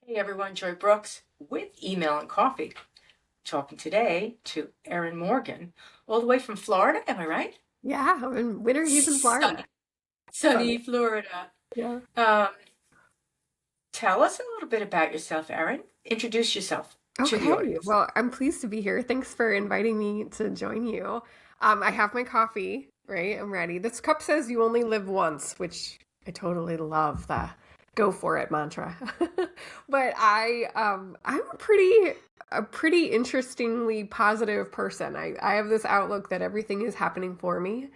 Hey everyone, Joy Brooks with Email and Coffee. Talking today to Erin Morgan, all the way from Florida, am I right? Yeah, I'm in winter. He's in Sunny, Florida. sunny Sunny. Florida. Yeah. Um, Tell us a little bit about yourself, Erin. Introduce yourself to the Okay. audience. Well, I'm pleased to be here. Thanks for inviting me to join you. I have my coffee, right? I'm ready. This cup says you only live once, which I totally love the go for it mantra. But I'm a pretty interestingly positive person. I have this outlook that everything is happening for me,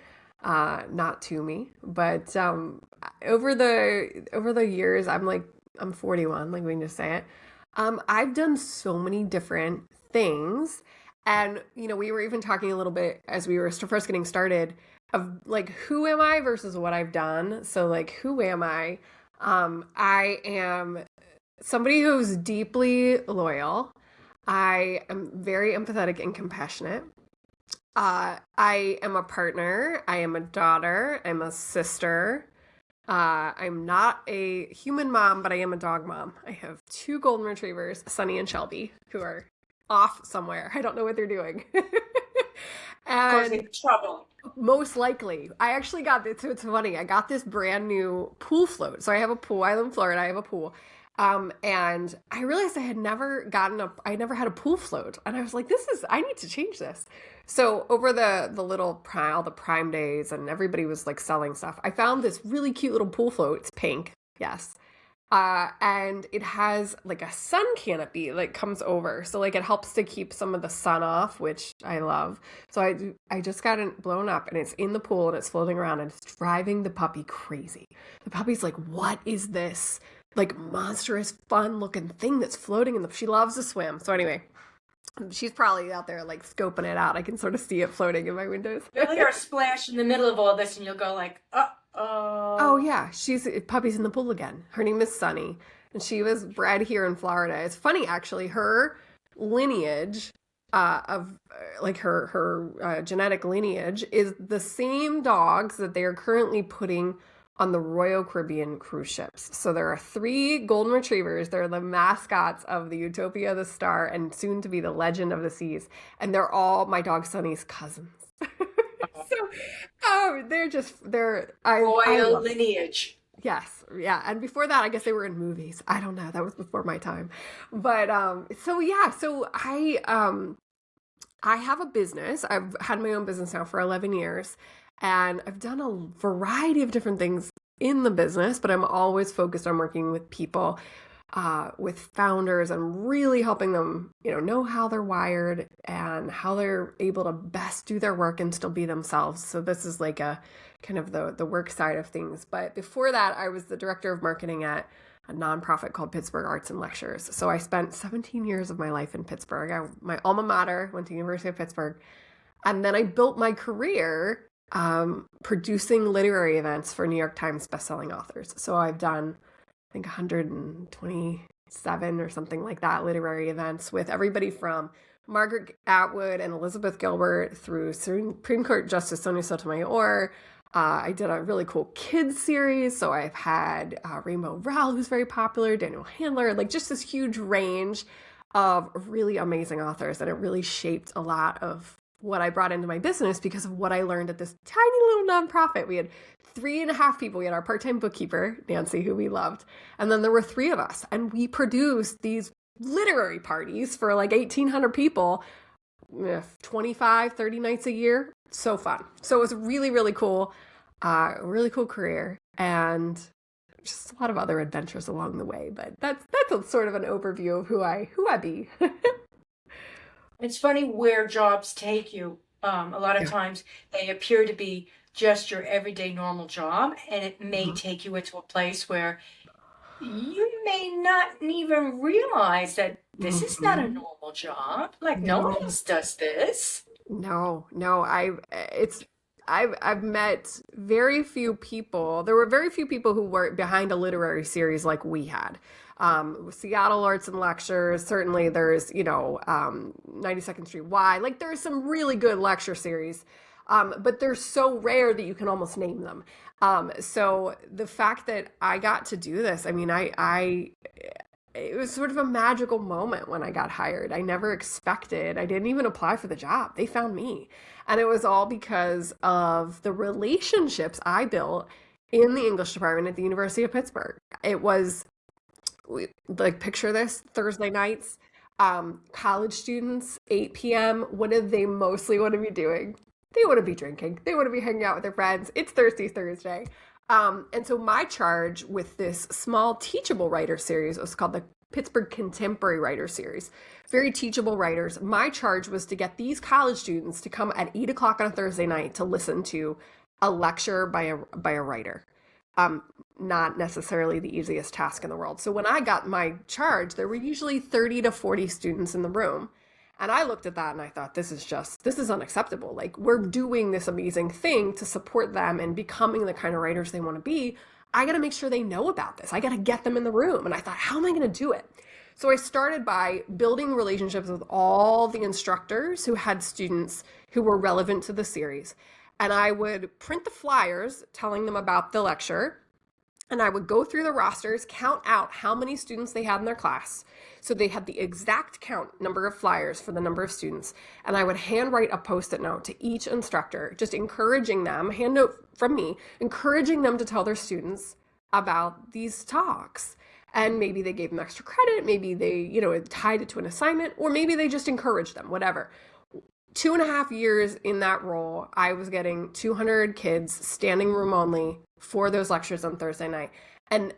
not to me. But over the years, I'm 41, like we can just say it. I've done so many different things. And, we were even talking a little bit as we were first getting started of like, who am I versus what I've done. So, like, who am I? I am somebody who's deeply loyal. I am very empathetic and compassionate. I am a partner. I am a daughter. I'm a sister. I'm not a human mom, but I am a dog mom. I have two golden retrievers, Sunny and Shelby, who are off somewhere. I don't know what they're doing. And Causing trouble. most likely, I actually got this. It's funny. I got this brand new pool float. So I have a pool. I live in Florida. I have a pool. And I realized I never had a pool float. And I was like, I need to change this. So over the little all the Prime days and everybody was like selling stuff, I found this really cute little pool float. It's pink. Yes. And it has like a sun canopy like comes over, so like it helps to keep some of the sun off, which I love. So I just got it blown up, and it's in the pool and it's floating around and it's driving the puppy crazy. The puppy's like, "What is this? Like monstrous, fun looking thing that's floating in the?" She loves to swim. So anyway, she's probably out there like scoping it out. I can sort of see it floating in my windows. You'll hear a splash in the middle of all this and you'll go like, Oh uh-oh. yeah, she's puppy's in the pool again. Her name is Sunny, and she was bred here in Florida. It's funny actually. Her lineage of like her genetic lineage is the same dogs that they are currently putting on the Royal Caribbean cruise ships. So there are three golden retrievers. They're the mascots of the Utopia, the Star, and soon to be the Legend of the Seas. And they're all my dog Sunny's cousins. So I Royal love them. lineage. Yes, yeah. And before that, I guess they were in movies. I don't know. That was before my time. But so yeah, so I have a business. I've had my own business now for 11 years, and I've done a variety of different things in the business, but I'm always focused on working with people, with founders, and really helping them, know how they're wired and how they're able to best do their work and still be themselves. So this is like a kind of the work side of things. But before that, I was the director of marketing at a nonprofit called Pittsburgh Arts and Lectures. So I spent 17 years of my life in Pittsburgh. My alma mater, went to University of Pittsburgh, and then I built my career producing literary events for New York Times bestselling authors. So I've done, I think, 127 or something like that literary events with everybody from Margaret Atwood and Elizabeth Gilbert through Supreme Court Justice Sonia Sotomayor. I did a really cool kids series, so I've had Rainbow Rowell, who's very popular, Daniel Handler, like just this huge range of really amazing authors, and it really shaped a lot of what I brought into my business because of what I learned at this tiny little nonprofit. We had three and a half people. We had our part-time bookkeeper, Nancy, who we loved, and then there were three of us, and we produced these literary parties for like 1,800 people, 25, 30 nights a year. So fun. So it was really, really cool career, and just a lot of other adventures along the way. But that's a sort of an overview of who I be. It's funny where jobs take you. A lot of Yeah. times they appear to be just your everyday normal job, and it may Mhm. take you into a place where you may not even realize that this is not a Mhm. normal job. Like no one No. else does this. No. I've met very few people. There were very few people who were behind a literary series like we had. Seattle Arts and Lectures. Certainly, there's 92nd Street Y. Like there's some really good lecture series, but they're so rare that you can almost name them. So the fact that I got to do this, I mean, it was sort of a magical moment when I got hired. I never expected, I didn't even apply for the job. They found me. And it was all because of the relationships I built in the English department at the University of Pittsburgh. It was like, picture this, Thursday nights, college students, 8 p.m. What do they mostly want to be doing? They want to be drinking. They want to be hanging out with their friends. It's Thirsty Thursday. And so my charge with this small teachable writer series was called the Pittsburgh Contemporary Writer Series. Very teachable writers. My charge was to get these college students to come at 8 o'clock on a Thursday night to listen to a lecture by a writer. Um, Not necessarily the easiest task in the world. So when I got my charge, there were usually 30 to 40 students in the room. And I looked at that and I thought, this is unacceptable. Like, we're doing this amazing thing to support them and becoming the kind of writers they want to be. I got to make sure they know about this. I got to get them in the room. And I thought, how am I going to do it? So I started by building relationships with all the instructors who had students who were relevant to the series. And I would print the flyers telling them about the lecture. And I would go through the rosters, count out how many students they had in their class. So they had the exact count number of flyers for the number of students. And I would handwrite a Post-it note to each instructor, just encouraging them, hand note from me, encouraging them to tell their students about these talks. And maybe they gave them extra credit, maybe they, tied it to an assignment, or maybe they just encouraged them, whatever. 2.5 years in that role, I was getting 200 kids standing room only for those lectures on Thursday night. And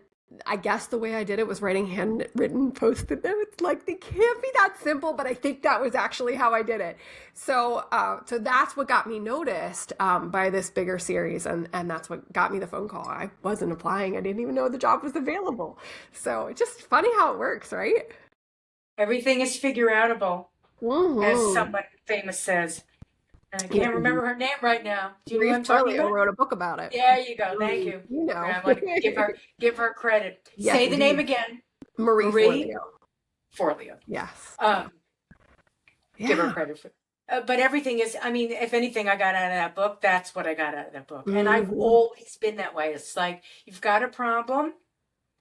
I guess the way I did it was writing handwritten Post-it notes. Like, they can't be that simple, but I think that was actually how I did it. So that's what got me noticed by this bigger series, and that's what got me the phone call. I wasn't applying. I didn't even know the job was available. So it's just funny how it works, right? Everything is figure outable, as Mm-hmm. somebody famous says. And I Yeah, can't remember her name right now. Do you know Marie what I'm talking Forleo about? wrote a book about it. There you go. Thank you. You know. I want to give her credit. Yes, Say the name indeed. again. Marie Marie Forleo. Forleo. Yes. Give her Yeah. credit for. But everything is. I mean, if anything, I got out of that book. That's what I got out of that book. And I've Mhm. always been that way. It's like, you've got a problem.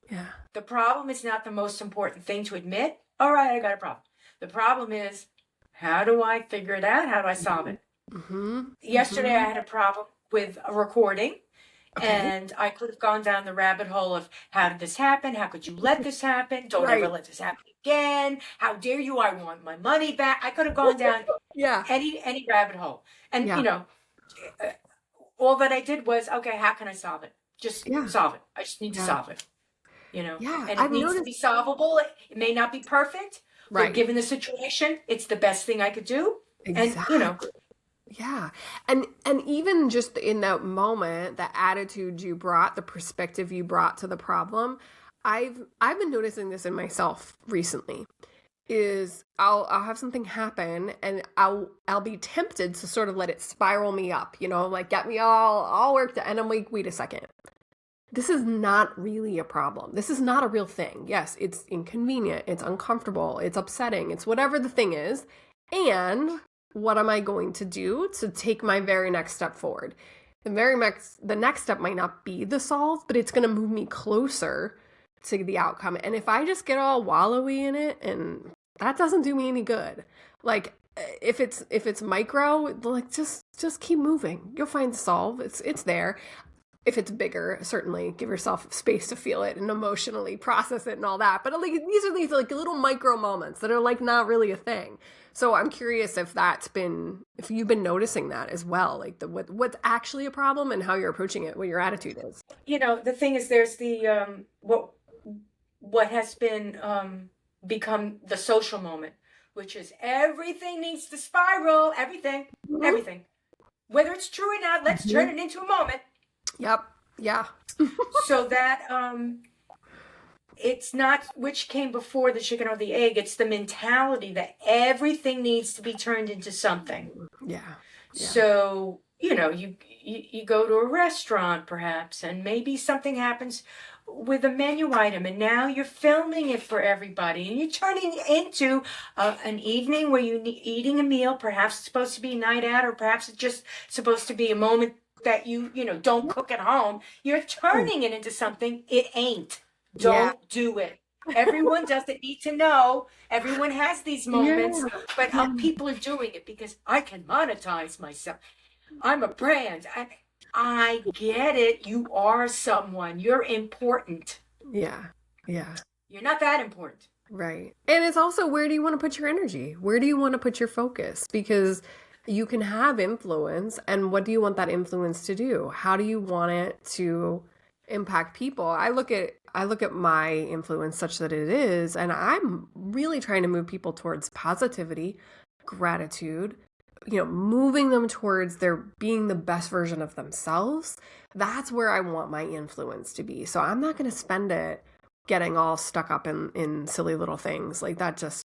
Yeah. The problem is not the most important thing to admit. All right, I got a problem. The problem is, how do I figure it out? How do I solve it? Mm-hmm. Yesterday, I Mm-hmm. had a problem with a recording, Okay. and I could have gone down the rabbit hole of, how did this happen? How could you let this happen? Don't ever Right. let this happen again. How dare you? I want my money back. I could have gone down Yeah. any rabbit hole. And, Yeah. uh, all that I did was, okay, how can I solve it? Just Yeah. solve it. I just need to Yeah. solve it. Yeah. And it I've needs to be noticed. solvable. It may not be perfect, but Right. given the situation, it's the best thing I could do. And, Exactly. Yeah. And even just in that moment, the attitude you brought, the perspective you brought to the problem, I've been noticing this in myself recently. Is I'll have something happen and I'll be tempted to sort of let it spiral me up, like get me all worked up, and I'm like, wait a second. This is not really a problem. This is not a real thing. Yes, it's inconvenient, it's uncomfortable, it's upsetting, it's whatever the thing is. And what am I going to do to take my very next step forward? The next step might not be the solve, but it's going to move me closer to the outcome. And if I just get all wallowy in it, and that doesn't do me any good. Like, if it's micro, like, just keep moving. You'll find the solve. It's there. If it's bigger, certainly give yourself space to feel it and emotionally process it and all that. But like, these are these like little micro moments that are like not really a thing. So I'm curious if you've been noticing that as well, like what's actually a problem and how you're approaching it, what your attitude is. The thing is, there's the what has been become the social moment, which is everything needs to spiral, Mhm. everything. Whether it's true or not, let's turn Mhm. it into a moment. Yep. Yeah. So that it's not which came before, the chicken or the egg. It's the mentality that everything needs to be turned into something. Yeah. Yeah. So, you go to a restaurant perhaps, and maybe something happens with a menu item, and now you're filming it for everybody, and you're turning it into an evening where you're eating a meal. Perhaps it's supposed to be a night out, or perhaps it's just supposed to be a moment that don't cook at home. You're turning it into something it ain't. Yeah. Don't do it. Everyone doesn't need to know. Everyone has these Yeah. moments, but Yeah. people are doing it because I can monetize myself. I'm a brand. I get it. You are someone. You're important. Yeah. Yeah. You're not that important. Right. And it's also, where do you want to put your energy? Where do you want to put your focus? Because you can have influence, and what do you want that influence to do? How do you want it to impact people? I look at my influence such that it is, and I'm really trying to move people towards positivity, gratitude, moving them towards their being the best version of themselves. That's where I want my influence to be. So I'm not going to spend it getting all stuck up in silly little things like that. Just,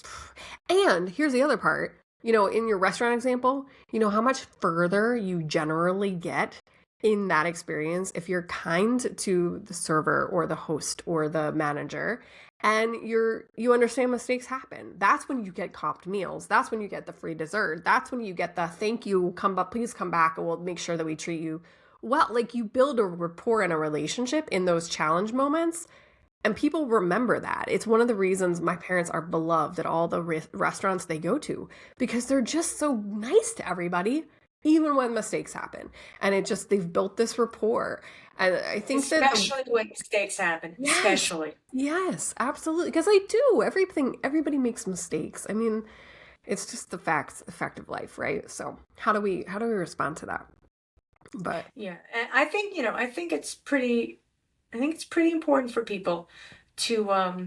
and here's the other part, in your restaurant example, how much further you generally get in that experience if you're kind to the server or the host or the manager, and you understand mistakes happen. That's when you get comped meals. That's when you get the free dessert. That's when you get the thank you, come up, please come back, and we'll make sure that we treat you well. Like, you build a rapport and a relationship in those challenge moments, and people remember that. It's one of the reasons my parents are beloved at all the restaurants they go to, because they're just so nice to everybody, even when mistakes happen. And they've built this rapport. And I think that Especially when mistakes happen. yes, Especially. yes, absolutely. Because they do. Everybody makes mistakes. I mean, it's just the fact of life, right? So how do we respond to that? But Yeah. And I think, I think it's pretty important for people to, I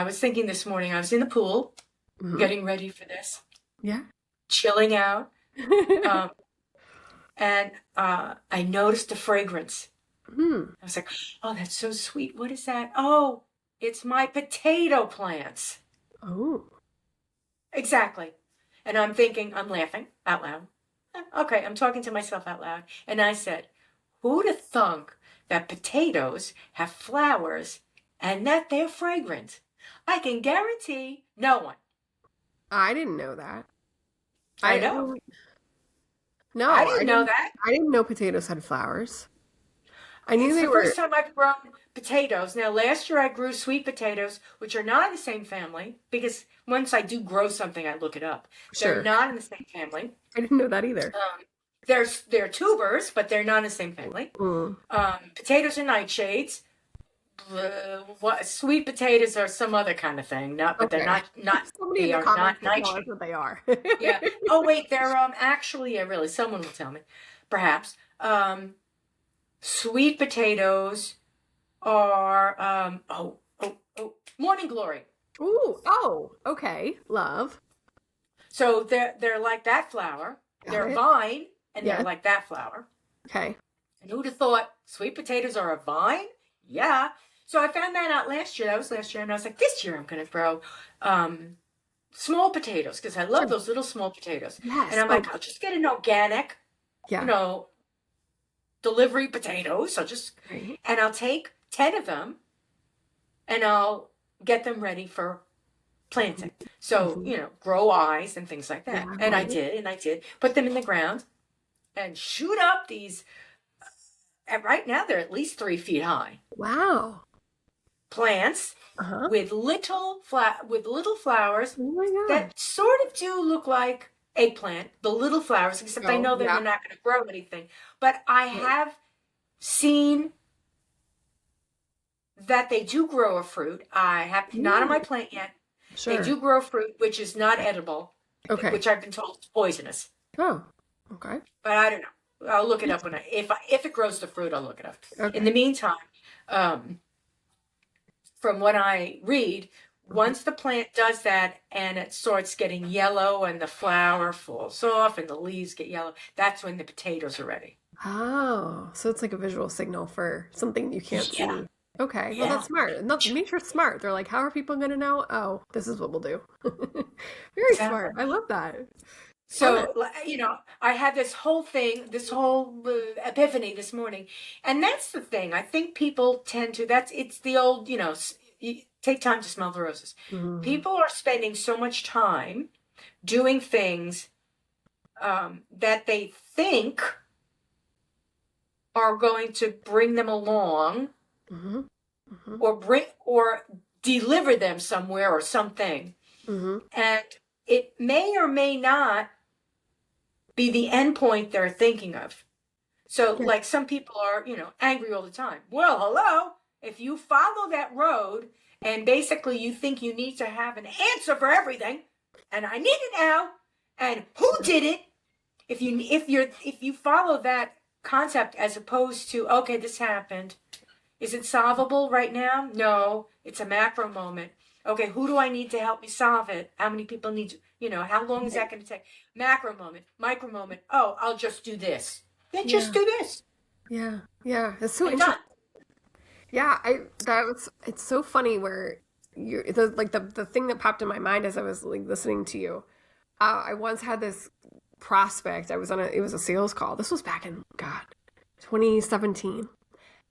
was thinking this morning, I was in the pool mhm. getting ready for this, Yeah. chilling out. Um, and I noticed a fragrance. Hmm. I was like, oh, that's so sweet. What is that? Oh, it's my potato plants. Oh. Exactly. And I'm laughing out loud. Okay, I'm talking to myself out loud. And I said, who'd have thunk that potatoes have flowers and that they're fragrant? I can guarantee no one. I didn't know that. I I know. I no, I didn't know didn't. that. I didn't know potatoes had flowers. I knew It's they the first were. time I've grown potatoes. Now, last year I grew sweet potatoes, which are not in the same family, because once I do grow something, I look it up. They're Sure. not in the same family. I didn't know that either. They're tubers, but they're not in the same family. Mm. Potatoes are nightshades. What sweet potatoes are some other kind of thing. Not, but they're Okay. not. Somebody in They the are comments not will tell us nightshades. what they are. Yeah. Oh wait, they're actually, yeah, really. Someone will tell me, perhaps. Sweet potatoes are morning glory. Ooh. Oh. Okay. Love. So they're like that flower. Got They're it. vine, and they're Yes. like that flower. Okay. And who'd have thought sweet potatoes are a vine? Yeah. So I found that out last year. That was last year, and I was like, this year I'm gonna grow small potatoes because I love Sure. those little small potatoes. And Yes. I'm Oh. like, I'll just get an organic, you Yeah. know, delivery potatoes. Right. And I'll take 10 of them and I'll get them ready for planting. So, Hmm. grow eyes and things like that. Yeah. And I Right. did, and I did. Put them in the ground and shoot up these. And right now, they're at least 3 feet high. Wow. Plants Uh huh. with little flowers Oh my God. that sort of do look like eggplant, the little flowers, except I Oh know that yeah. they're not going to grow anything. But I Right. have seen that they do grow a fruit. I have not on Ooh. my plant yet. They Sure. do grow fruit, which is not edible, Okay. which I've been told is poisonous. Oh. Okay. But I don't know. I'll look it up if it grows the fruit. I'll look it up. In the Okay. meantime, um, from what I read, Mhm. once the plant does that and it starts getting yellow and the flower falls off and the leaves get yellow, that's when the potatoes are ready. Oh, so it's like a visual signal for something you can't Yeah, see. Okay, well yeah. that's smart. And nature's smart. They're like, how are people going to know? Oh, this is what we'll do. Very Exactly. smart. I love that. Love it. So, I had this whole thing, this whole epiphany this morning. And that's the thing. I think people tend to, it's the old, take time to smell the roses. Mhm. People are spending so much time doing things that they think are going to bring them along Mhm. or deliver them somewhere or something. Mm-hmm. And it may or may not be the end point they're thinking of. So, Yeah. like, some people are, angry all the time. Well, hello, if you follow that road and basically you think you need to have an answer for everything, and I need it now, and who did it? If you follow that concept as opposed to, okay, this happened. Is it solvable right now? No, it's a macro moment. Okay, who do I need to help me solve it? How many people need to, how long is that going to take? Macro moment, micro moment. Oh, I'll just do this. Then just Yeah. do this Yeah. Yeah. It's so and done. interesting. Yeah, it's so funny where the thing that popped in my mind as I was like listening to you. I once had this prospect. It was a sales call. This was back in God, 2017.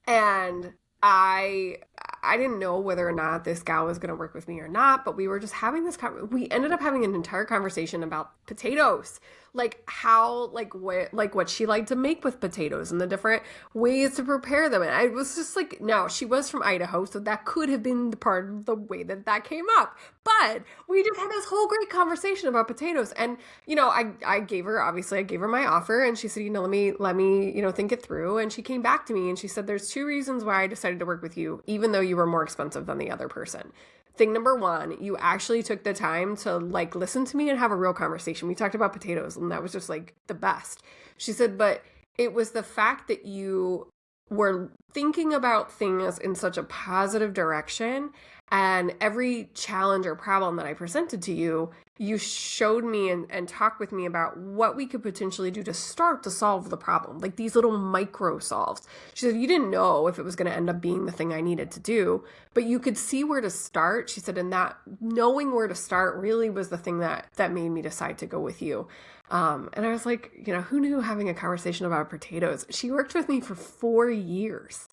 And I didn't know whether or not this gal was going to work with me or not, but we were just having we ended up having an entire conversation about potatoes, like how what she liked to make with potatoes and the different ways to prepare them. And I was just like, no, she was from Idaho, so that could have been the part of the way that came up. But we just had this whole great conversation about potatoes. And I gave her, obviously I gave her my offer, and she said, let me think it through. And she came back to me and she said, there's two reasons why I decided to work with you, even though you were more expensive than the other person. Thing number one, you actually took the time to listen to me and have a real conversation. We talked about potatoes, and that was just the best. She said, but it was the fact that you were thinking about things in such a positive direction, and every challenge or problem that I presented to you, you showed me and talked with me about what we could potentially do to start to solve the problem, like these little micro solves. She said, you didn't know if it was going to end up being the thing I needed to do, but you could see where to start. She said, and that knowing where to start really was the thing that made me decide to go with you. And I was like, who knew having a conversation about potatoes? She worked with me for 4 years.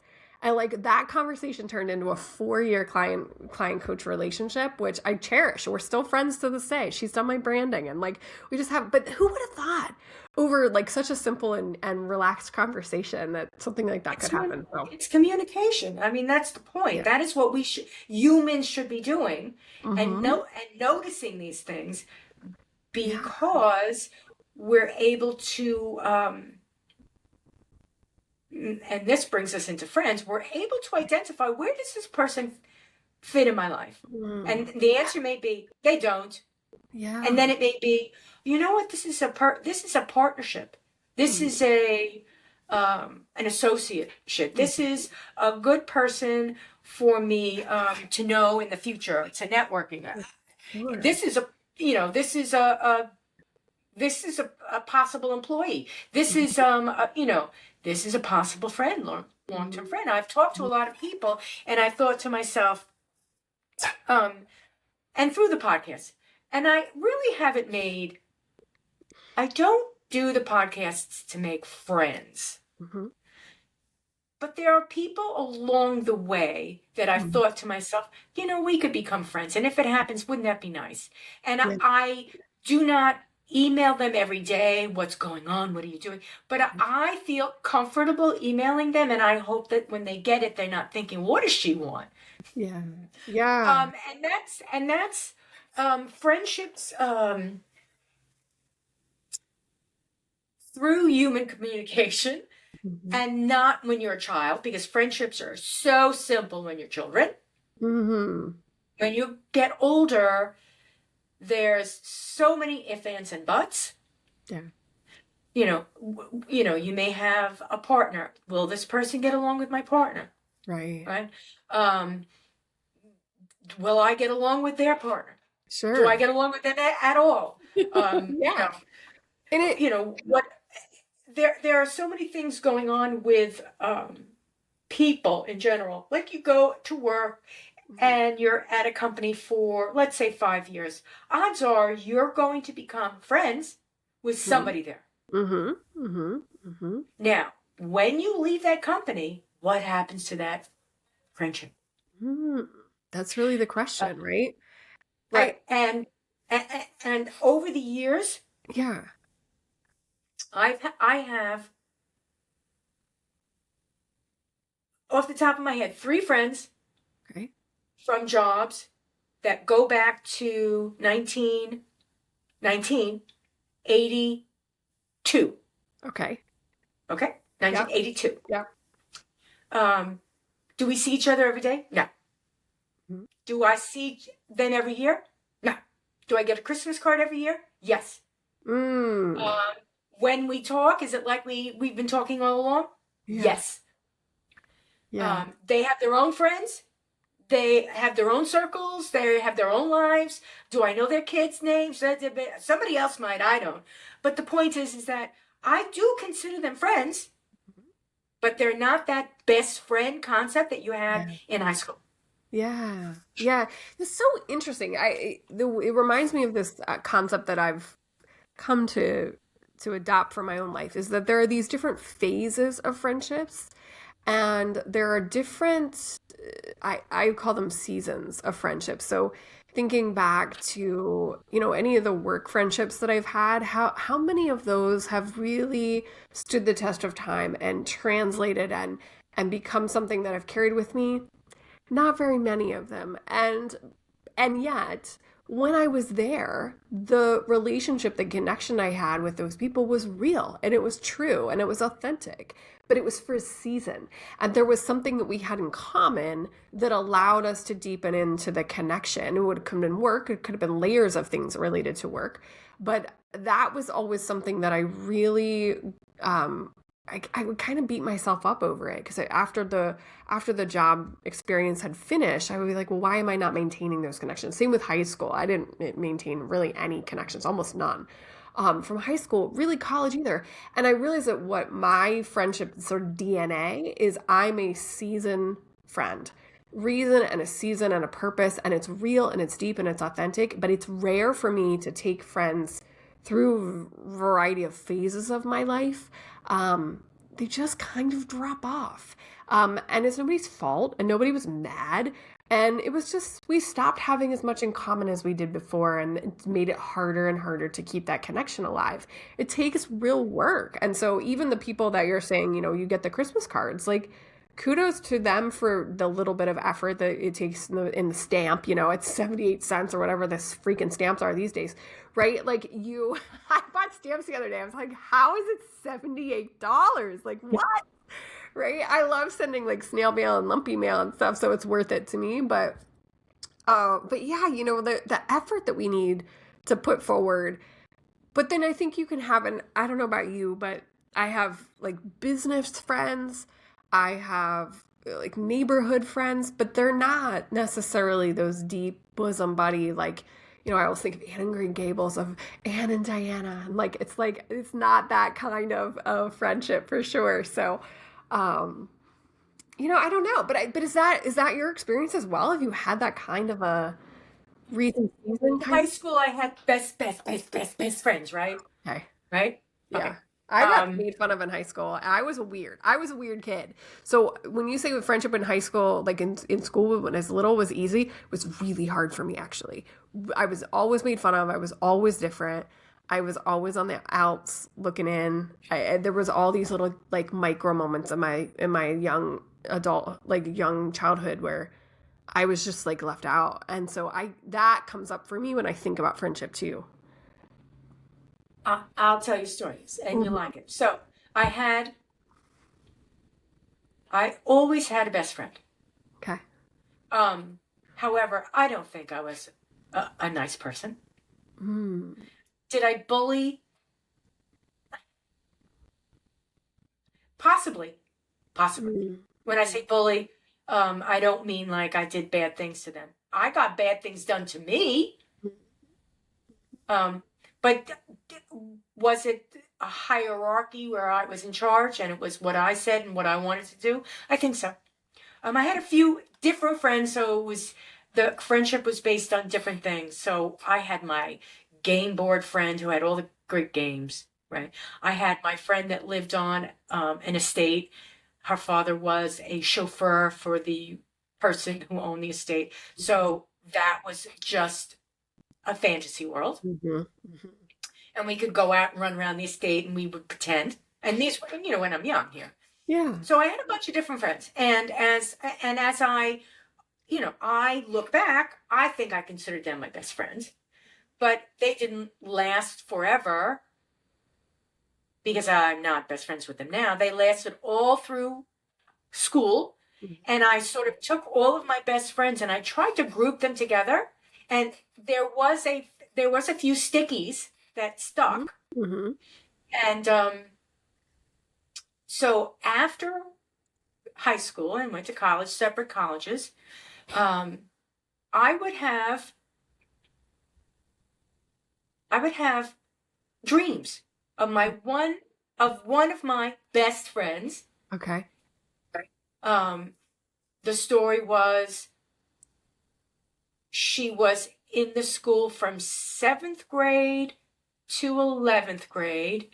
And that conversation turned into a 4-year client coach relationship, which I cherish. We're still friends to this day. She's done my branding, and we just have, but who would have thought over such a simple and relaxed conversation that something like that could happen? So It's communication. I mean, that's the point. yeah. That is what humans should be doing, and Mm-hmm. noticing these things, Yeah. because we're able to and this brings us into friends, we're able to identify, where does this person fit in my life? Mm. And the answer may be they don't. Yeah. And then it may be, you know what, this is a partnership. This Mm. is an associateship. This is a good person for me to know in the future. It's a networking. Sure. This is a possible employee. This is this is a possible friend, long-term friend. I've talked to a lot of people, and I thought to myself, and through the podcast, and I really haven't made. I don't do the podcasts to make friends, Mm-hmm. but there are people along the way that I've Mm-hmm. thought to myself, we could become friends, and if it happens, wouldn't that be nice? And Yeah. I do not email them every day, what's going on, what are you doing? But I feel comfortable emailing them, and I hope that when they get it, they're not thinking, what does she want? Yeah. Yeah. And that's friendships through human communication, Mm-hmm. and not when you're a child, because friendships are so simple when you're children. Mm-hmm. When you get older, there's so many ifs, ands, and buts. Yeah. You may have a partner. Will this person get along with my partner? Right. Right? Will I get along with their partner? Sure. Do I get along with them at all? Yeah. And What? There are so many things going on with people in general. Like, you go to work and you're at a company for, let's say, 5 years. Odds are you're going to become friends with somebody there. Mm-hmm. Mm-hmm. Mm-hmm. Now, when you leave that company, what happens to that friendship? Mm. That's really the question, right? Right. And over the years, Yeah. I have, off the top of my head, 3 friends from jobs that go back to 1982. Okay. Okay? Yeah. 1982. Yeah. Do we see each other every day? No. Mhm. Do I see them every year? No. Do I get a Christmas card every year? Yes. Mm. Um, when we talk, is it like we've been talking all along? Yeah. Yes. Yeah. They have their own friends. They have their own circles. They have their own lives. Do I know their kids' names? Somebody else might. I don't. But the point is that I do consider them friends, but they're not that best friend concept that you had Yeah. in high school. Yeah. Yeah. It's so interesting. It reminds me of this concept that I've come to adopt for my own life is that there are these different phases of friendships and there are different I call them seasons of friendship. So thinking back to, any of the work friendships that I've had, how many of those have really stood the test of time and translated and become something that I've carried with me? Not very many of them. And yet, when I was there, the relationship, the connection I had with those people was real and it was true and it was authentic, but it was for a season. And there was something that we had in common that allowed us to deepen into the connection. It would have been work, it could have been layers of things related to work, but that was always something that I really I would kind of beat myself up over it because after the job experience had finished, I would be like, well, why am I not maintaining those connections? Same with high school. I didn't maintain really any connections, almost none. From high school, really college either. And I realized that what my friendship sort of DNA is I'm a season friend. Reason and a season and a purpose, and it's real and it's deep and it's authentic, but it's rare for me to take friends through a variety of phases of my life. They just kind of drop off. And it's nobody's fault, and nobody was mad. And it was just, we stopped having as much in common as we did before, and it made it harder and harder to keep that connection alive. It takes real work. And so, even the people that you're saying, you get the Christmas cards, like, kudos to them for the little bit of effort that it takes in the stamp. It's 78 cents or whatever this freaking stamps are these days, right? Like I bought stamps the other day. I was like, how is it $78? Like, what? Right? I love sending like snail mail and lumpy mail and stuff, so it's worth it to me. But yeah, the effort that we need to put forward. But then I think you can have I don't know about you, but I have like business friends. I have like neighborhood friends, but they're not necessarily those deep bosom buddy. Like, I always think of Anne and Green Gables, of Anne and Diana. And like, it's not that kind of friendship for sure. So, I don't know, but is that your experience as well? Have you had that kind of a reason season In kind high of? school, I had best friends, right? Okay. Right? Yeah. Okay. I got Um, made fun of in high school. I was a weird kid. So when you say with friendship in high school, like in school when I was little was easy, it was really hard for me actually. I was always made fun of. I was always different. I was always on the outs looking in. There was all these little like micro moments in my young adult, like young childhood where I was just like left out. And so that comes up for me when I think about friendship too. I'll tell you stories, and you Mhm. like it. So I always had a best friend. Okay. Um, however, I don't think I was a nice person. Mm. Did I bully? Possibly, possibly. Mm. When I say bully, I don't mean like I did bad things to them. I got bad things done to me. Um, but was it a hierarchy where I was in charge and it was what I said and what I wanted to do? I think so. I had a few different friends, so the friendship was based on different things. So I had my game board friend who had all the great games, right? I had my friend that lived on an estate. Her father was a chauffeur for the person who owned the estate. So that was just a fantasy world. Mhm. And we could go out and run around the estate and we would pretend. And these were, when I'm young here. Yeah. So I had a bunch of different friends. And as I I look back, I think I considered them my best friends, but they didn't last forever because I'm not best friends with them now. They lasted all through school, and I sort of took all of my best friends and I tried to group them together, and there was a few stickies that stuck. Mm-hmm. And so after high school and went to college, separate colleges, um, I would have dreams of one of my best friends. Okay. Um, the story was she was in the school from 7th grade to 11th grade.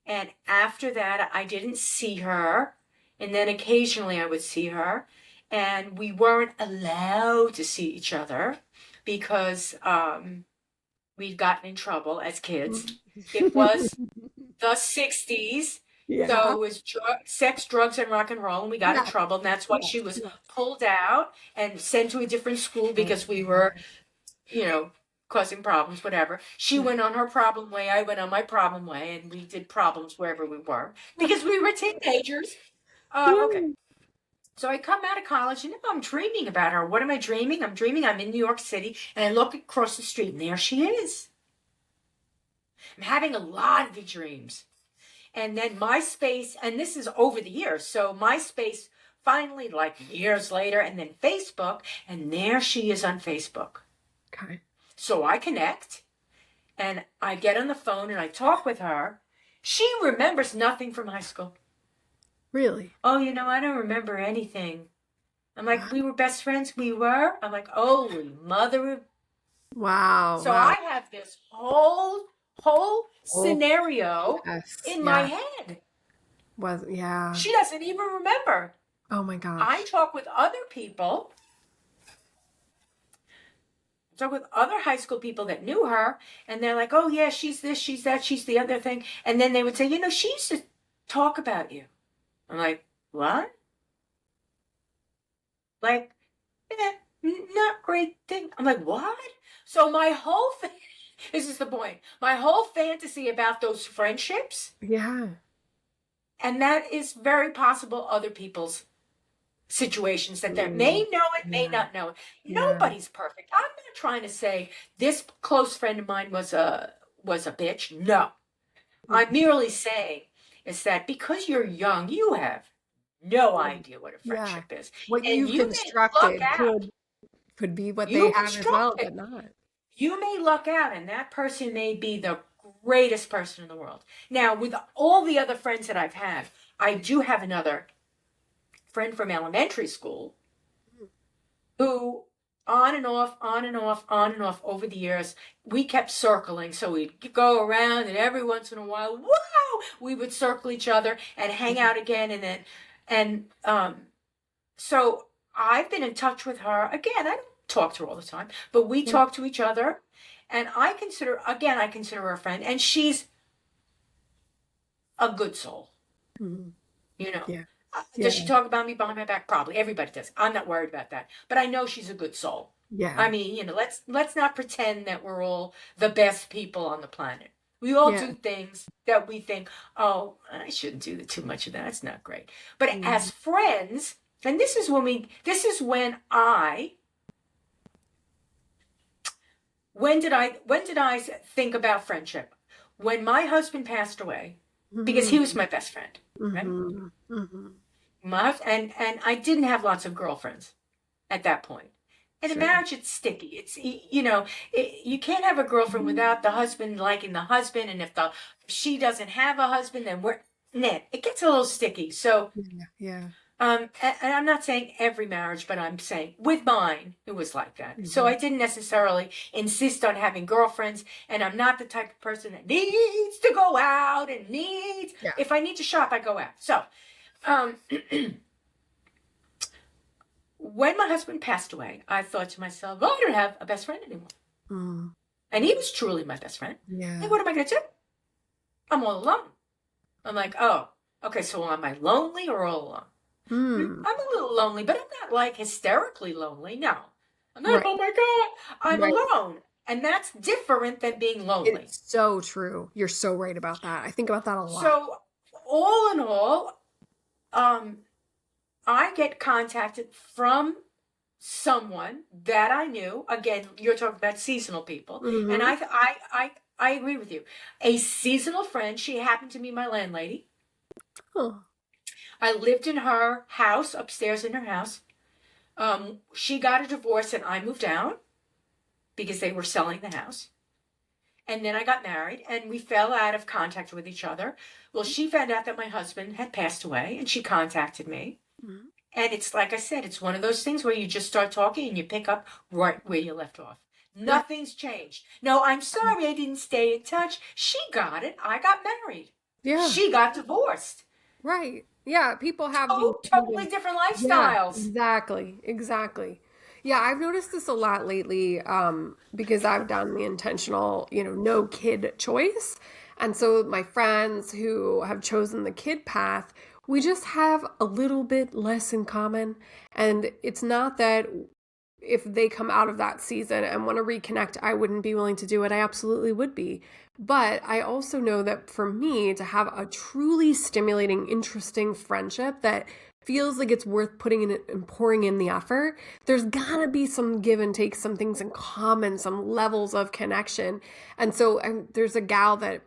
And after that, I didn't see her. And then occasionally I would see her. And we weren't allowed to see each other because we'd gotten in trouble as kids. It was the 60s. Yeah. So it was sex, drugs, and rock and roll. And we got in trouble. And that's why she was pulled out and sent to a different school because we were, causing problems, whatever. She went on her problem way, I went on my problem way, and we did problems wherever we were because we were teenagers. Okay. So I come out of college and I'm dreaming about her. What am I dreaming? I'm dreaming I'm in New York City and I look across the street and there she is. I'm having a lot of dreams. And then MySpace, and this is over the years, so MySpace finally, like years later, and then Facebook, and there she is on Facebook. Okay. So I connect, and I get on the phone, and I talk with her. She remembers nothing from high school. Really? Oh, I don't remember anything. I'm like, we were best friends? We were? I'm like, holy mother. Wow. So I have this whole scenario in my head. Yeah. She doesn't even remember. Oh my gosh. I talk with other people. Talk with other high school people that knew her, and they're like, oh yeah, she's this, she's that, she's the other thing. And then they would say, she used to talk about you. I'm like, what? Like, not great thing. I'm like, what? So my whole thing, this is the point, my whole fantasy about those friendships. Yeah. And that is very possible other people's situations that they may know it, may not know it. Nobody's perfect. I'm not trying to say this close friend of mine was a bitch. No. I'm merely saying is that because you're young, you have no idea what a friendship is. What And you've you constructed may luck out. could be what You they have as well, constructed. but not. You may luck out, and that person may be the greatest person in the world. Now, with all the other friends that I've had, I do have another friend from elementary school who on and off over the years, we kept circling. So we'd go around and every once in a while, wow, we would circle each other and hang out again. So I've been in touch with her. Again, I don't talk to her all the time, but we talk to each other. And I consider her a friend, and she's a good soul. Mm-hmm. Yeah. Does she talk about me behind my back? Probably. Everybody does. I'm not worried about that. But I know she's a good soul. Yeah. I mean, let's not pretend that we're all the best people on the planet. We all do things that we think, oh, I shouldn't do too much of that. It's not great. But as friends, and this is when did I think about friendship? When my husband passed away, because he was my best friend, right? And I didn't have lots of girlfriends at that point. In a marriage, it's sticky. It's you can't have a girlfriend without the husband liking the husband, and if she doesn't have a husband, then it gets a little sticky. So and I'm not saying every marriage, but I'm saying with mine, it was like that. So I didn't necessarily insist on having girlfriends, and I'm not the type of person that needs to go out and if I need to shop, I go out. So, when my husband passed away, I thought to myself, well, I don't have a best friend anymore. And he was truly my best friend. Yeah. Hey, what am I going to do? I'm all alone. I'm like, oh, okay, so am I lonely or all alone? Hmm. I'm a little lonely, but I'm not like hysterically lonely. No. I'm not, Right. oh my God, I'm Right. alone. And that's different than being lonely. It's so true. You're so right about that. I think about that a lot. So, all in all, um, I get contacted from someone that I knew. Again, you're talking about seasonal people, and Hmm. I agree with you. A seasonal friend. She happened to be my landlady. Oh. I lived in her house, upstairs in her house. She got a divorce, and I moved out because they were selling the house. And then I got married, and we fell out of contact with each other. Well, she found out that my husband had passed away, and she contacted me. Mhm. And it's like I said, it's one of those things where you just start talking and you pick up right where you left off. Yeah. Nothing's changed. No, I'm sorry I didn't stay in touch. She got it. I got married. Yeah. She got divorced. Right. Yeah. People have these Oh, kind totally of, different yeah, lifestyles. exactly. Exactly. Yeah, I've noticed this a lot lately, because I've done the intentional, no kid choice. And so my friends who have chosen the kid path, we just have a little bit less in common. And it's not that if they come out of that season and want to reconnect, I wouldn't be willing to do it. I absolutely would be. But I also know that for me to have a truly stimulating, interesting friendship that feels like it's worth putting in and pouring in the effort, there's gotta be some give and take, some things in common, some levels of connection. And so there's a gal that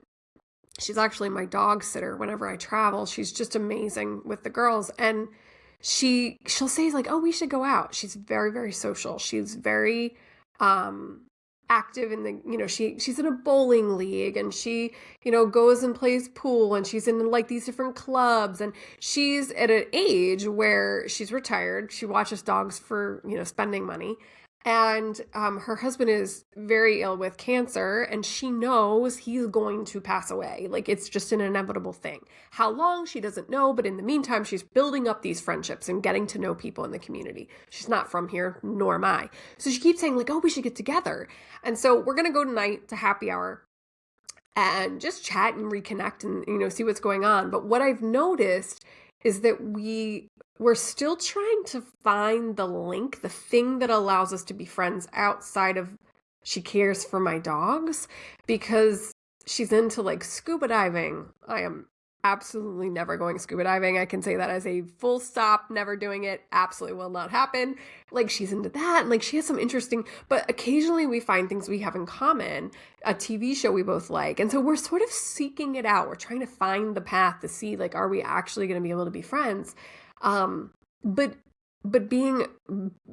she's actually my dog sitter whenever I travel. She's just amazing with the girls. And she'll say like, "Oh, we should go out." She's very, very social. She's very um active in the, she's in a bowling league, and she, goes and plays pool, and she's in like these different clubs, and she's at an age where she's retired. She watches dogs for, spending money. And her husband is very ill with cancer, and she knows he's going to pass away. Like, it's just an inevitable thing. How long, she doesn't know, but in the meantime, she's building up these friendships and getting to know people in the community. She's not from here, nor am I. So she keeps saying, like, "Oh, we should get together." And so we're going to go tonight to happy hour and just chat and reconnect and, see what's going on. But what I've noticed is that we're still trying to find the link, the thing that allows us to be friends outside of she cares for my dogs, because she's into like scuba diving. I am absolutely never going scuba diving. I can say that as a full stop, never doing it. Absolutely will not happen. Like, she's into that. And like, she has some interesting, but occasionally we find things we have in common, a TV show we both like. And so we're sort of seeking it out. We're trying to find the path to see, like, are we actually going to be able to be friends? But being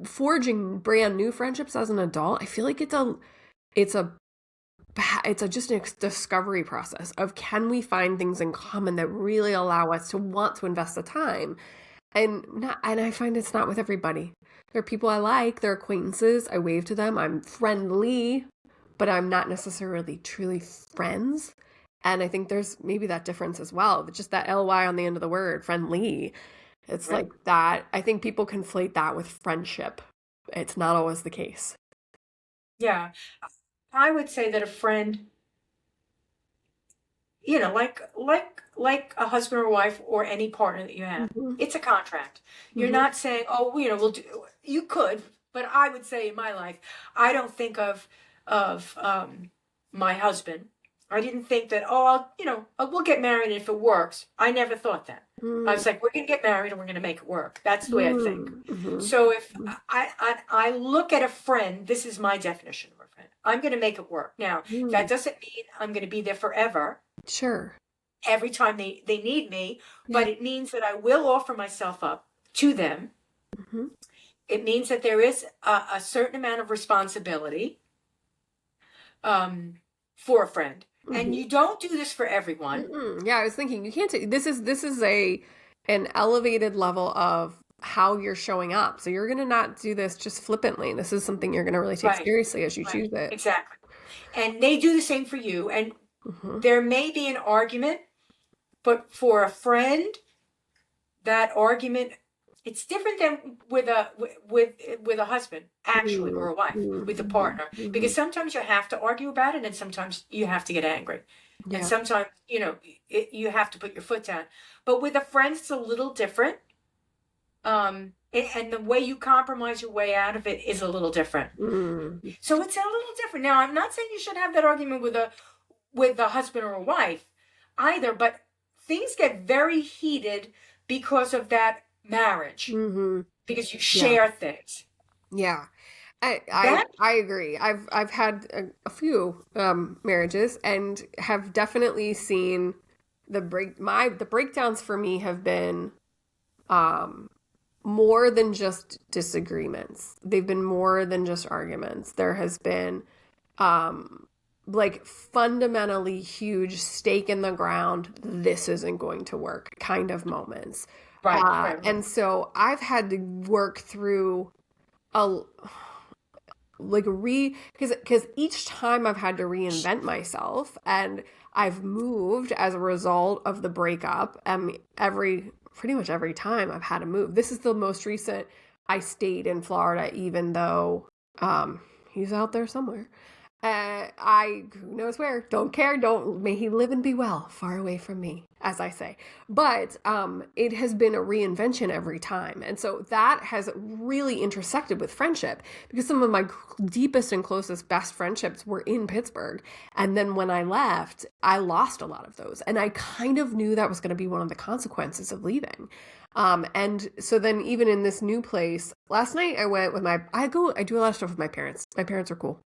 forging brand new friendships as an adult, I feel like it's a just a discovery process of, can we find things in common that really allow us to want to invest the time. And I find it's not with everybody. There are people I like, they're acquaintances, I wave to them, I'm friendly, but I'm not necessarily truly friends. And I think there's maybe that difference as well, just that ly on the end of the word, friendly. It's Right. like that. I think people conflate that with friendship. It's not always the case. Yeah. I would say that a friend, like a husband or wife or any partner that you have, Hmm. it's a contract. You're Hmm. not saying, oh, we'll do. You could, but I would say in my life, I don't think of my husband. I didn't think that, oh, we'll get married if it works. I never thought that. I was like, we're gonna get married and we're gonna make it work. That's the way I think. Hmm. So if I look at a friend, this is my definition of a friend. I'm gonna make it work. Now, Hmm. that doesn't mean I'm gonna be there forever Sure. every time they need me, Yeah. but it means that I will offer myself up to them. Hmm. It means that there is a certain amount of responsibility um, for a friend. And Hmm. you don't do this for everyone. Mm-mm. Yeah, I was thinking you can't take this is a an elevated level of how you're showing up. So you're gonna not do this just flippantly. This is something you're gonna really take Right, seriously as you right, choose it. exactly. And they do the same for you. And Hmm. there may be an argument, but for a friend, that argument, it's different than with a husband, actually, or a wife, with a Hmm. partner, Hmm. because sometimes you have to argue about it and sometimes you have to get angry, and Yeah. sometimes you have to put your foot down. But with a friend, it's a little different. and the way you compromise your way out of it is a little different. Mm. So it's a little different. Now, I'm not saying you should have that argument with a husband or a wife either, but things get very heated because of that marriage, Mm-hmm. because you Yeah. share things. Yeah. I I, That I agree. I've had a few marriages and have definitely seen the breakdowns for me have been um more than just disagreements. They've been more than just arguments. There has been um like fundamentally huge stake in the ground, this isn't going to work kind of moments. right, right, right. And so I've had to work through a like because each time I've had to reinvent myself and I've moved as a result of the breakup. Every pretty much every time I've had to move. This is the most recent. I stayed in Florida even though he's out there somewhere. I who knows where, don't care, don't, may he live and be well, far away from me, as I say. But it has been a reinvention every time. And so that has really intersected with friendship because some of my deepest and closest best friendships were in Pittsburgh. And then when I left, I lost a lot of those. And I kind of knew that was going to be one of the consequences of leaving. And so then even in this new place, last night I went with I do a lot of stuff with my parents. My parents are cool.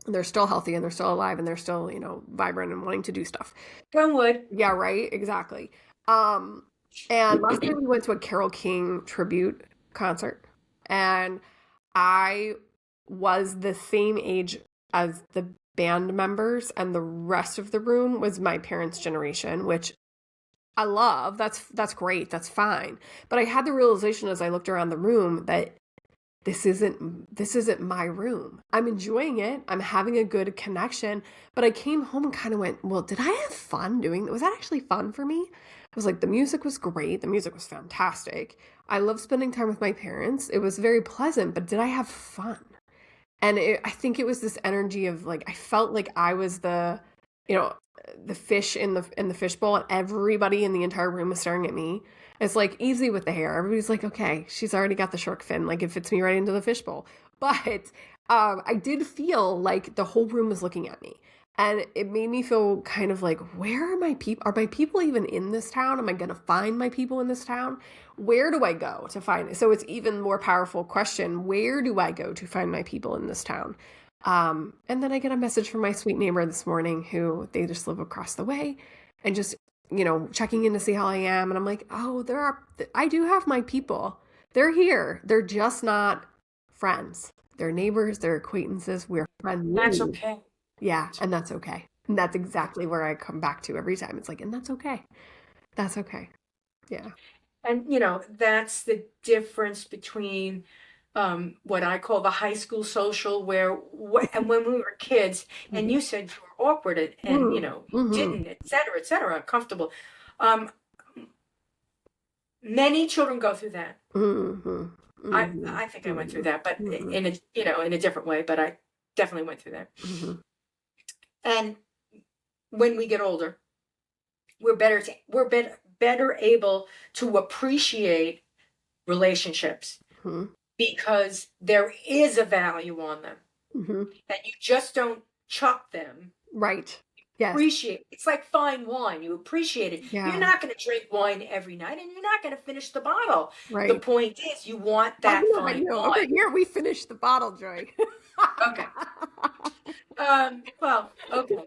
They're still healthy and they're still alive and they're still, vibrant and wanting to do stuff. Glenwood. Yeah, right. Exactly. And last night we went to a Carole King tribute concert, and I was the same age as the band members, and the rest of the room was my parents' generation, which I love. That's great. That's fine. But I had the realization as I looked around the room that this isn't my room. I'm enjoying it. I'm having a good connection, but I came home and kind of went, well, did I have fun doing that? Was that actually fun for me? I was like, the music was great. The music was fantastic. I love spending time with my parents. It was very pleasant, but did I have fun? And I think it was this energy of like, I felt like I was you know, the fish in the fishbowl, and everybody in the entire room was staring at me. It's like easy with the hair. Everybody's like, okay, she's already got the shark fin. Like it fits me right into the fishbowl. But I did feel like the whole room was looking at me. And it made me feel kind of like, where are my people? Are my people even in this town? Am I going to find my people in this town? Where do I go to find it? So it's even more powerful question. Where do I go to find my people in this town? And then I get a message from my sweet neighbor this morning who they just live across the way and just, checking in to see how I am. And I'm like, oh, I do have my people. They're here. They're just not friends. They're neighbors, they're acquaintances. We're That's friends. okay. Yeah. And that's okay. And that's exactly where I come back to every time. It's like, and that's okay. That's okay. Yeah. And that's the difference between what I call the high school social, and when we were kids, and Mm-hmm. you said you were awkward and you Mm-hmm. didn't, et cetera, uncomfortable. Um, Many children go through that. Mm-hmm. I think I went through that, but Mm-hmm. in a different way. But I definitely went through that. Mm-hmm. And when we get older, we're better able to appreciate relationships Mm-hmm. because there is a value on them, Mm-hmm. and you just don't chuck them. Right. Yes. Appreciate it's like fine wine. You appreciate it. You're Yeah. not going to drink wine every night, and you're not going to finish the bottle. The Right. point is, you want I that know, I fine know. Over wine. here, we finished the bottle, Joy. Okay. Well, okay.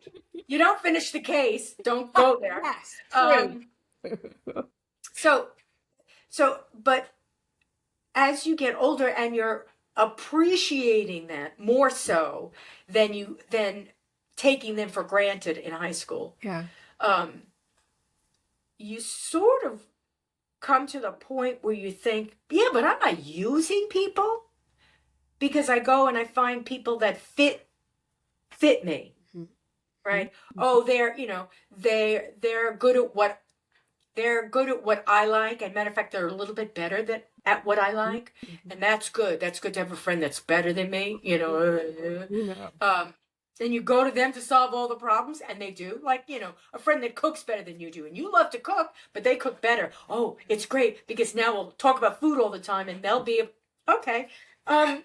You don't finish the case. Don't go there. Yes, true. So, but as you get older and you're appreciating that more so than taking them for granted in high school, Yeah. um, you sort of come to the point where you think, yeah, but I'm not using people because I go and I find people that fit me, Mhm. right? Oh, they're good at what I like, and matter of fact, they're a little bit better at what I like, and that's good. That's good to have a friend that's better than me, You know. Um, and you go to them to solve all the problems, and they do. Like, you know, a friend that cooks better than you do, and you love to cook, but they cook better. Oh, it's great, because now we'll talk about food all the time, and they'll be, okay. And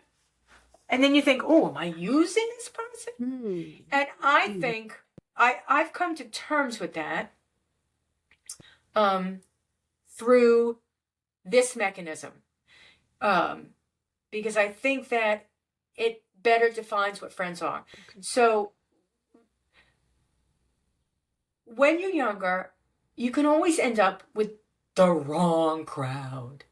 then you think, oh, am I using this person? And I think I've come to terms with that through this mechanism. Because I think that it better defines what friends are. Okay. So when you're younger, you can always end up with the wrong crowd.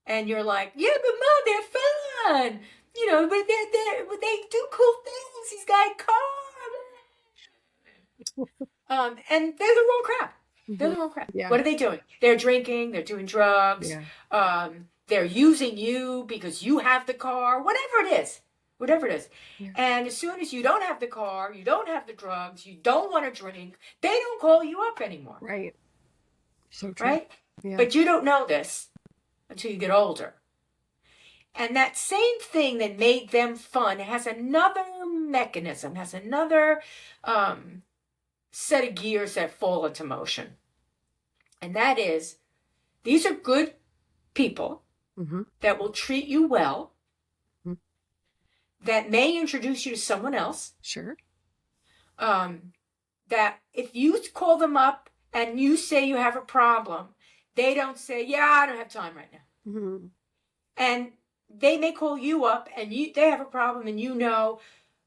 And you're like, yeah, but Mom, they're fun. You know, but they do cool things. He's got a car. And they're the wrong crowd. They're the wrong crowd. Yeah. What are they doing? They're drinking. They're doing drugs. Yeah. They're using you because you have the car. Whatever it is. Yeah. And as soon as you don't have the car, you don't have the drugs, you don't want to drink, they don't call you up anymore. Right. So true. Right? Yeah. But you don't know this until you get older. And that same thing that made them fun has another mechanism, has another set of gears that fall into motion. And that is, these are good people that will treat you well, that may introduce you to someone else. Sure. That if you call them up and you say you have a problem, they don't say, yeah, I don't have time right now. And they may call you up and they have a problem, and you know,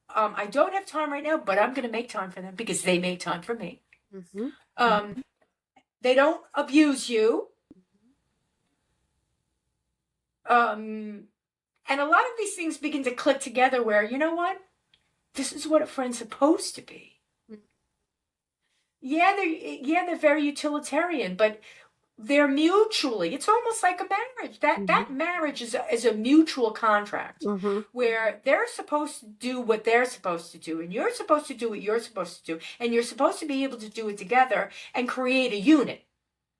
I don't have time right now, but I'm going to make time for them because they made time for me. They don't abuse you. And a lot of these things begin to click together where, you know what? This is what a friend's supposed to be. Yeah, they're very utilitarian, but they're mutually, it's almost like a marriage. That marriage is a mutual contract where they're supposed to do what they're supposed to do, and you're supposed to do what you're supposed to do, and you're supposed to be able to do it together and create a unit.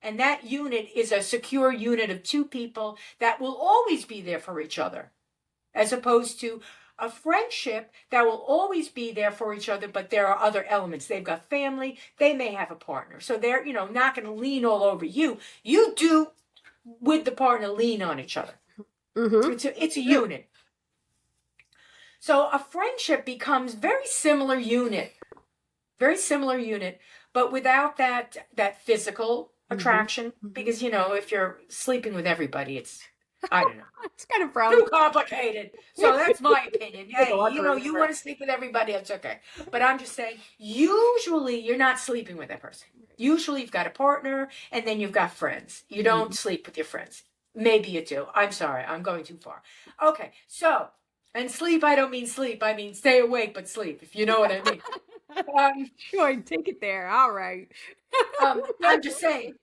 And that unit is a secure unit of two people that will always be there for each other, as opposed to a friendship that will always be there for each other, but there are other elements. They've got family, they may have a partner. So they're, you know, not going to lean all over you. You do, with the partner, lean on each other. It's a unit. So a friendship becomes very similar unit, but without that physical attraction, because, you know, if you're sleeping with everybody, it's, I don't know. It's kind of too complicated. So that's my opinion. Hey, you know, you want to sleep with everybody, that's okay. But I'm just saying, usually you're not sleeping with that person. Usually you've got a partner, and then you've got friends. You don't sleep with your friends. Maybe you do. I'm sorry, I'm going too far. Okay, so, and sleep, I don't mean sleep. I mean stay awake, but sleep, if you know what I mean. Sure, take it there. All right. I'm just saying,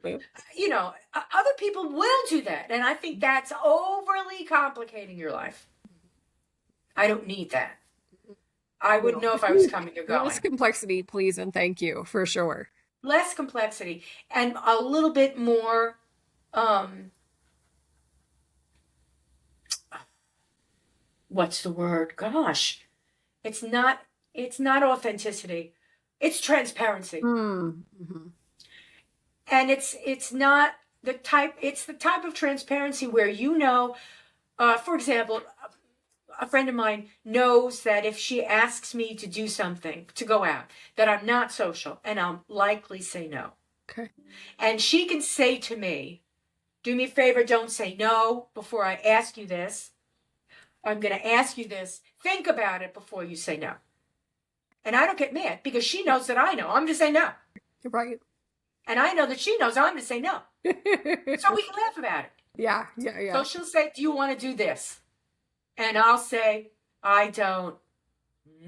you know, other people will do that. And I think that's overly complicating your life. I don't need that. I wouldn't know if I was coming or going. Less complexity, please, and thank you, for sure. Less complexity and a little bit more, what's the word? Gosh, it's not authenticity. It's transparency. And it's not the type of transparency where, you know, for example, a friend of mine knows that if she asks me to do something, to go out, that I'm not social, and I'll likely say no. Okay. And she can say to me, do me a favor, don't say no before I ask you this. I'm going to ask you this. Think about it before you say no. And I don't get mad because she knows that I know. I'm going to say no. Right. And I know that she knows I'm going to say no. So we can laugh about it. Yeah. So she'll say, do you want to do this? And I'll say, I don't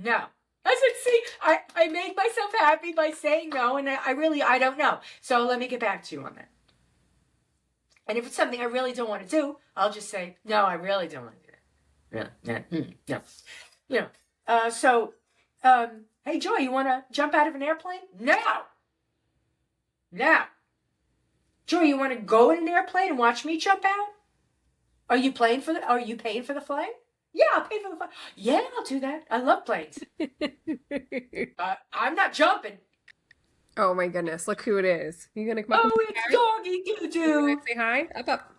know. I said, see, I made myself happy by saying no, and I don't know. So let me get back to you on that. And if it's something I really don't want to do, I'll just say, no, I really don't want to do that. No. You know, hey, Joy, you want to jump out of an airplane? No. Joy, you want to go in an airplane and watch me jump out? Are you paying for the flight? Yeah, I'll pay for the flight. Yeah, I'll do that. I love planes. I'm not jumping. Oh my goodness, look who it is. You gonna come up and Oh, say it's hi? doggy doo You gonna doo. say hi? Up, up.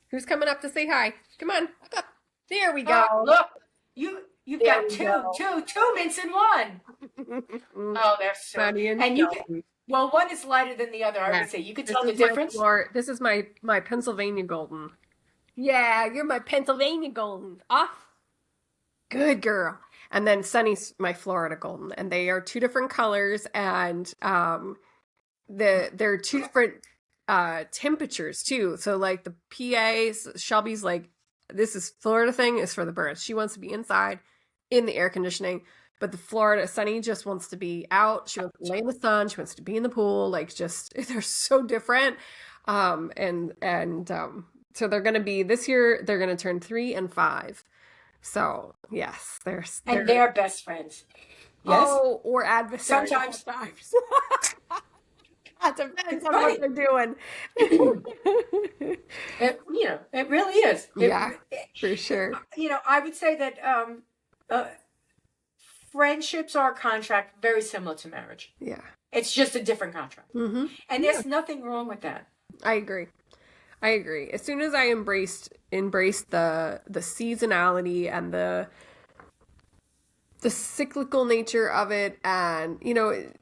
Who's coming up to say hi? Come on, up, up. There we go. Look, you've There got we go. two mints in one. Oh, they're so, Sunny and and you can, Shelby. well, one is lighter than the other. I Yeah. would say you could This tell the is my difference. floor. This is my Pennsylvania golden. Yeah, you're my Pennsylvania golden. Off. Good girl. And then Sunny's my Florida golden, and they are two different colors, and they're two different temperatures too. So like the PA's Shelby's like, this is Florida thing is for the birds. She wants to be inside in the air conditioning, but the Florida Sunny just wants to be out. She wants to lay in the sun. She wants to be in the pool. Like just they're so different. So they're gonna be this year. They're gonna turn 3 and 5. So yes, And they're best friends. Yes. oh, or adversaries Sometimes. sometimes. That depends on Right. what they're doing. It really is. Yeah, for sure. I would say that uh, friendships are a contract very similar to marriage. Yeah. It's just a different contract. Mm-hmm. And there's nothing wrong with that. I agree. I agree. As soon as I embraced the seasonality and the cyclical nature of it, and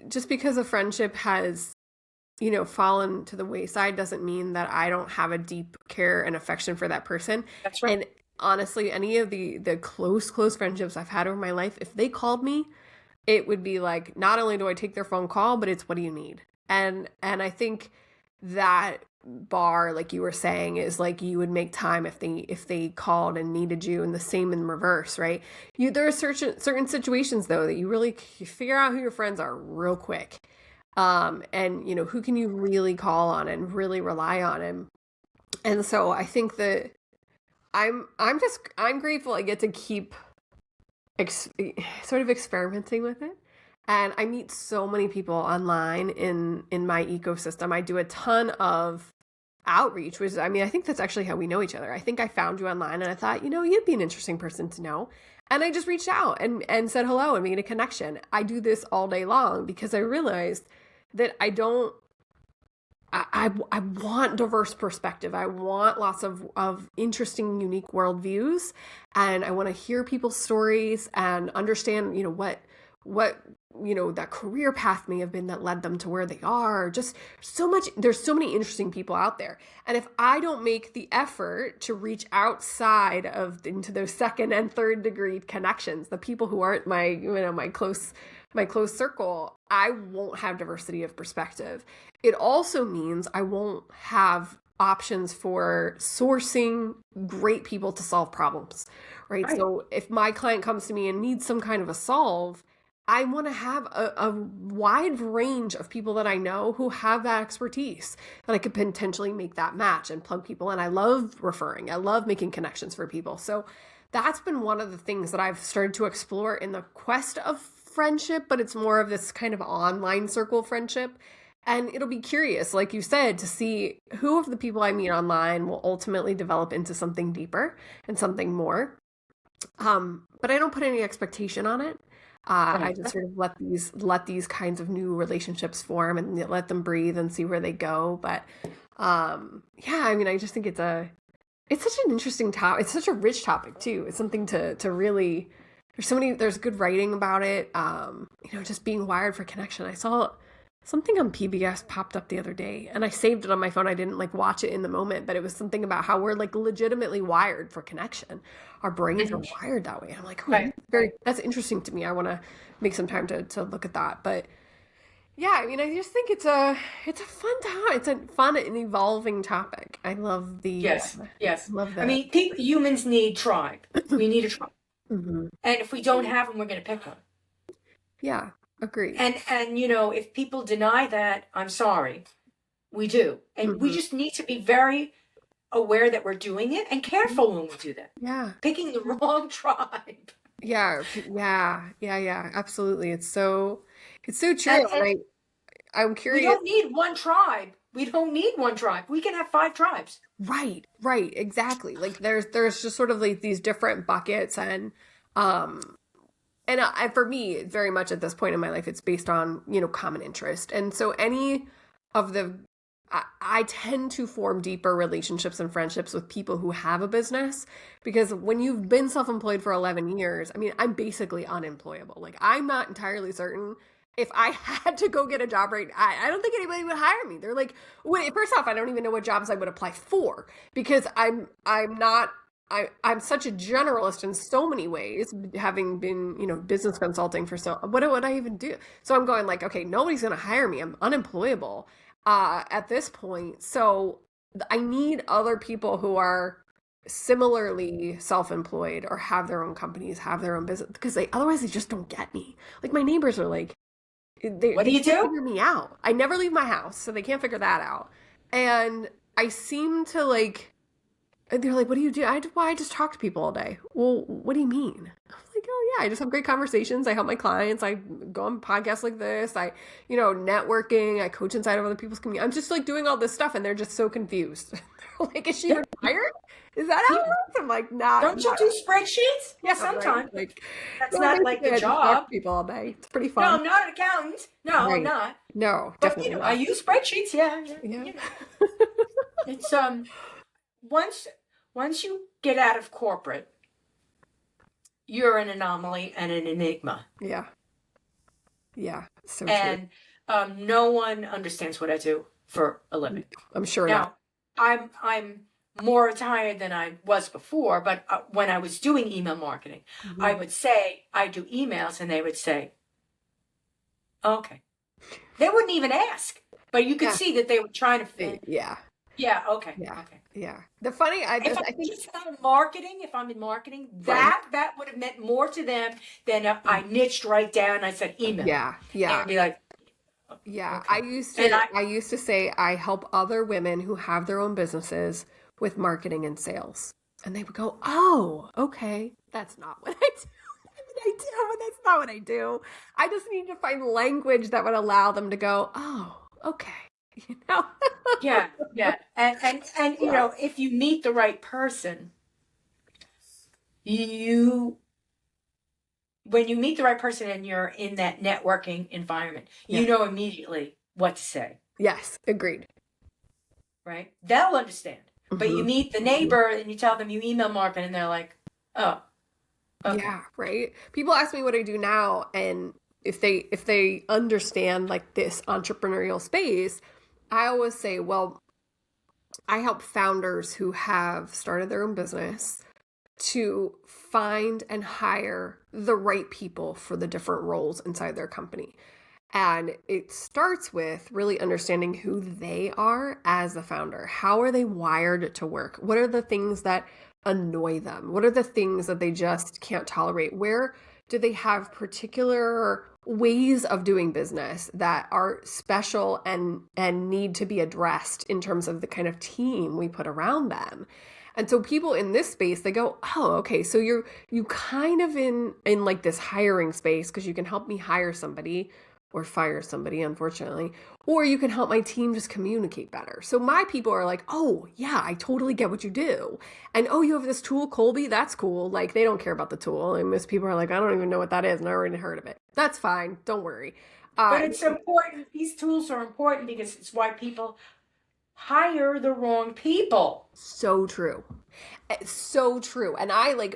just because a friendship has fallen to the wayside doesn't mean that I don't have a deep care and affection for that person. That's right. And honestly, any of the close friendships I've had over my life, if they called me, it would be like, not only do I take their phone call, but it's, what do you need? And I think that bar, like you were saying, is like you would make time if they called and needed you, and the same in reverse, right? There are certain situations though that you figure out who your friends are real quick. And who can you really call on and really rely on, and so I think that I'm grateful I get to keep sort of experimenting with it. And I meet so many people online in my ecosystem. I do a ton of outreach, which, I mean, I think that's actually how we know each other. I think I found you online and I thought, you'd be an interesting person to know. And I just reached out and said hello and made a connection. I do this all day long because I realized that I want diverse perspective. I want lots of interesting, unique worldviews. And I want to hear people's stories and understand, what that career path may have been that led them to where they are. Just so much, there's so many interesting people out there. And if I don't make the effort to reach outside into those second and third degree connections, the people who aren't my close circle, I won't have diversity of perspective. It also means I won't have options for sourcing great people to solve problems, right? So if my client comes to me and needs some kind of a solve, I want to have a wide range of people that I know who have that expertise, and I could potentially make that match and plug people in. I love referring. I love making connections for people. So that's been one of the things that I've started to explore in the quest of friendship, but it's more of this kind of online circle friendship. And it'll be curious, like you said, to see who of the people I meet online will ultimately develop into something deeper and something more. But I don't put any expectation on it. I just sort of let these kinds of new relationships form and let them breathe and see where they go. But yeah, I mean, I just think it's such an interesting topic. It's such a rich topic too. It's something to really, there's good writing about it. Just being wired for connection. I saw something on PBS popped up the other day and I saved it on my phone. I didn't watch it in the moment, but it was something about how we're legitimately wired for connection. Our brains are wired that way. And I'm like, that's interesting to me. I want to make some time to look at that. But yeah, I mean, I just think it's a fun time. It's a fun and evolving topic. I love the yes. love that. I mean, humans need tribe. We need a tribe, mm-hmm. And if we don't have them, we're going to pick one. Yeah, agree. And if people deny that, I'm sorry, we do, and we just need to be very aware that we're doing it and careful when we do that. Yeah, picking the wrong tribe. Yeah, absolutely. It's so true. And I'm curious. we don't need one tribe We don't need one tribe. We can have 5 tribes. Right, exactly. Like there's just sort of like these different buckets, um and for me, very much at this point in my life, it's based on, common interest. And so any of I tend to form deeper relationships and friendships with people who have a business, because when you've been self-employed for 11 years, I mean, I'm basically unemployable. Like, I'm not entirely certain if I had to go get a job right, I don't think anybody would hire me. They're like, wait, first off, I don't even know what jobs I would apply for, because I'm such a generalist in so many ways, having been, business consulting for what would I even do? So I'm going like, okay, nobody's going to hire me. I'm unemployable at this point. So I need other people who are similarly self-employed or have their own companies, have their own business, because otherwise they just don't get me. Like, my neighbors are like, What do they you can't do? figure me out. I never leave my house, so they can't figure that out. And I seem to like, and they're like, what do you do? I just talk to people all day. Well, what do you mean? I'm like, oh yeah, I just have great conversations. I help my clients. I go on podcasts like this. Networking. I coach inside of other people's community. I'm just like doing all this stuff, and they're just so confused. They're like, is she retired? Is that how it works? I'm like, nah. Don't you do spreadsheets? Yeah, sometimes. Right? Like, That's not like the I just talk job. to people all day. It's pretty No, fun. I'm not an accountant. No, Right. I'm not. No, But definitely I not. use spreadsheets. Yeah. Yeah. It's once you get out of corporate, you're an anomaly and an enigma. Yeah. Yeah. So And no one understands what I do for a living. true. I'm sure Now, not. I'm more retired than I was before, but when I was doing email marketing, I would say I do emails, and they would say, okay. They wouldn't even ask, but you could see that they were trying to fit. Yeah. Yeah, okay. Yeah. Okay. Yeah. The funny, If I think, if I'm in marketing, that would have meant more to them than if I niched right down and I said email. yeah. They Yeah. would be like, Yeah. okay. I used to say I help other women who have their own businesses with marketing and sales. And they would go, oh, okay. That's not what I do. That's not what I do. I just need to find language that would allow them to go, oh, okay. Yeah. And if you meet the right person, when you meet the right person and you're in that networking environment, you know immediately what to say. Yes, agreed. Right? They'll understand. But you meet the neighbor and you tell them you email market, and they're like, oh, okay. Yeah, right. People ask me what I do now, and if they understand like this entrepreneurial space, I always say, well, I help founders who have started their own business to find and hire the right people for the different roles inside their company. And it starts with really understanding who they are as the founder. How are they wired to work? What are the things that annoy them? What are the things that they just can't tolerate? Where do they have particular ways of doing business that are special and need to be addressed in terms of the kind of team we put around them? And so people in this space, they go, oh, okay, so you kind of in like this hiring space, because you can help me hire somebody or fire somebody, unfortunately, or you can help my team just communicate better. So my people are like, oh yeah, I totally get what you do. And oh, you have this tool, Kolbe, that's cool. Like, they don't care about the tool. And most people are like, I don't even know what that is, and I already heard of it. That's fine, don't worry. But it's important. These tools are important because it's why people hire the wrong people. So true. It's so true. And I was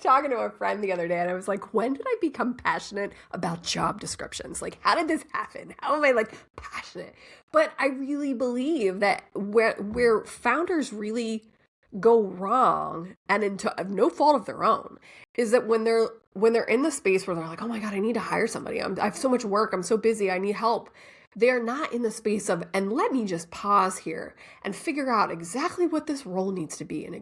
talking to a friend the other day, and I was like, when did I become passionate about job descriptions? Like, how did this happen? How am I like passionate? But I really believe that where founders really go wrong, and into no fault of their own, is that when they're in the space where they're like, oh my God, I need to hire somebody. I have so much work. I'm so busy. I need help. They're not in the space of, and let me just pause here and figure out exactly what this role needs to be. And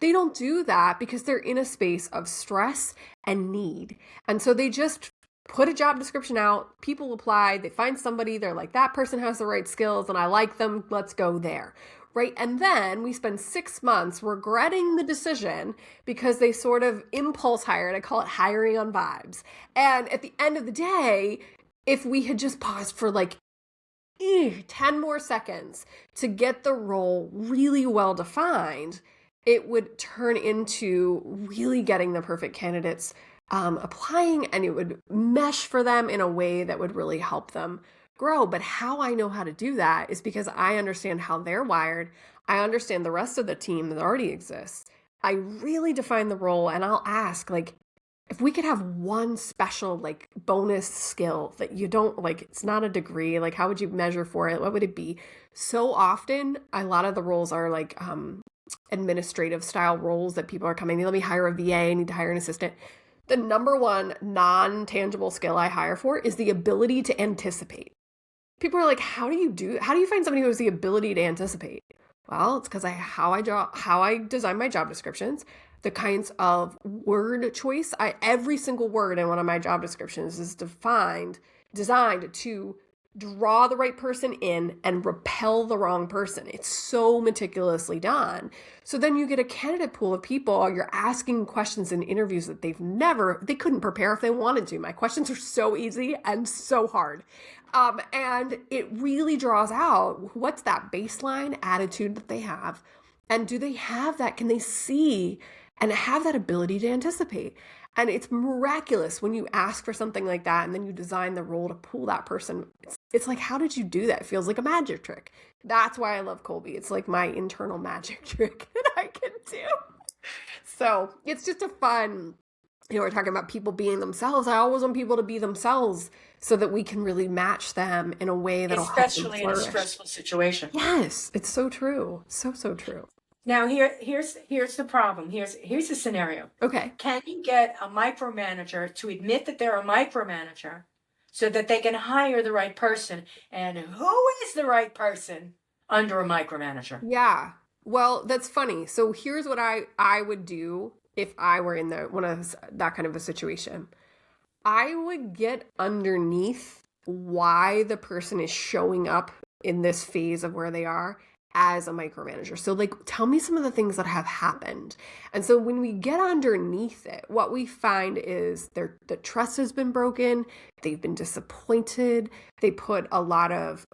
they don't do that because they're in a space of stress and need. And so they just put a job description out, people apply, they find somebody, they're like, that person has the right skills and I like them, let's go there. Right? And then we spend 6 months regretting the decision because they sort of impulse hired. I call it hiring on vibes. And at the end of the day, if we had just paused for like 10 more seconds to get the role really well defined, it would turn into really getting the perfect candidates applying, and it would mesh for them in a way that would really help them grow. But how I know how to do that is because I understand how they're wired. I understand the rest of the team that already exists. I really define the role, and I'll ask, like, if we could have one special, like, bonus skill that you don't, like, it's not a degree, like, how would you measure for it? What would it be? So often, a lot of the roles are like administrative style roles that people are coming, let me hire a VA, I need to hire an assistant. The number one non-tangible skill I hire for is the ability to anticipate. People are like, how do you find somebody who has the ability to anticipate? Well, it's because how I design my job descriptions, the kinds of word choice. Every single word in one of my job descriptions is designed to draw the right person in and repel the wrong person. It's so meticulously done. So then you get a candidate pool of people. You're asking questions in interviews that they couldn't prepare if they wanted to. My questions are so easy and so hard. And it really draws out what's that baseline attitude that they have. And do they have that? Can they see and have that ability to anticipate? And it's miraculous when you ask for something like that and then you design the role to pull that person. It's like, how did you do that? It feels like a magic trick. That's why I love Kolbe. It's like my internal magic trick that I can do. So it's just a fun, we're talking about people being themselves. I always want people to be themselves so that we can really match them in a way that'll help them flourish. Especially in a stressful situation. Yes, it's so true. So true. Now here's the problem. Here's a scenario. Okay. Can you get a micromanager to admit that they're a micromanager so that they can hire the right person? And who is the right person under a micromanager? Yeah. Well, that's funny. So here's what I would do if I were in that kind of a situation. I would get underneath why the person is showing up in this phase of where they are as a micromanager. So, like, tell me some of the things that have happened. And so when we get underneath it, what we find is the trust has been broken. They've been disappointed. They put a lot of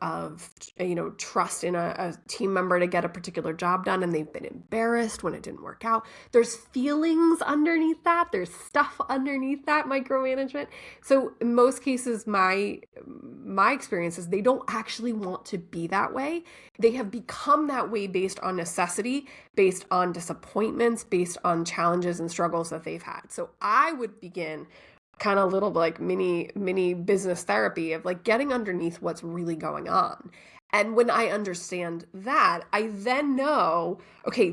trust in a team member to get a particular job done, and they've been embarrassed when it didn't work out. There's feelings underneath that. There's stuff underneath that micromanagement. So in most cases, my experience is they don't actually want to be that way. They have become that way based on necessity, based on disappointments, based on challenges and struggles that they've had. So I would begin kind of little like mini business therapy of like getting underneath what's really going on. And when I understand that, I then know, okay,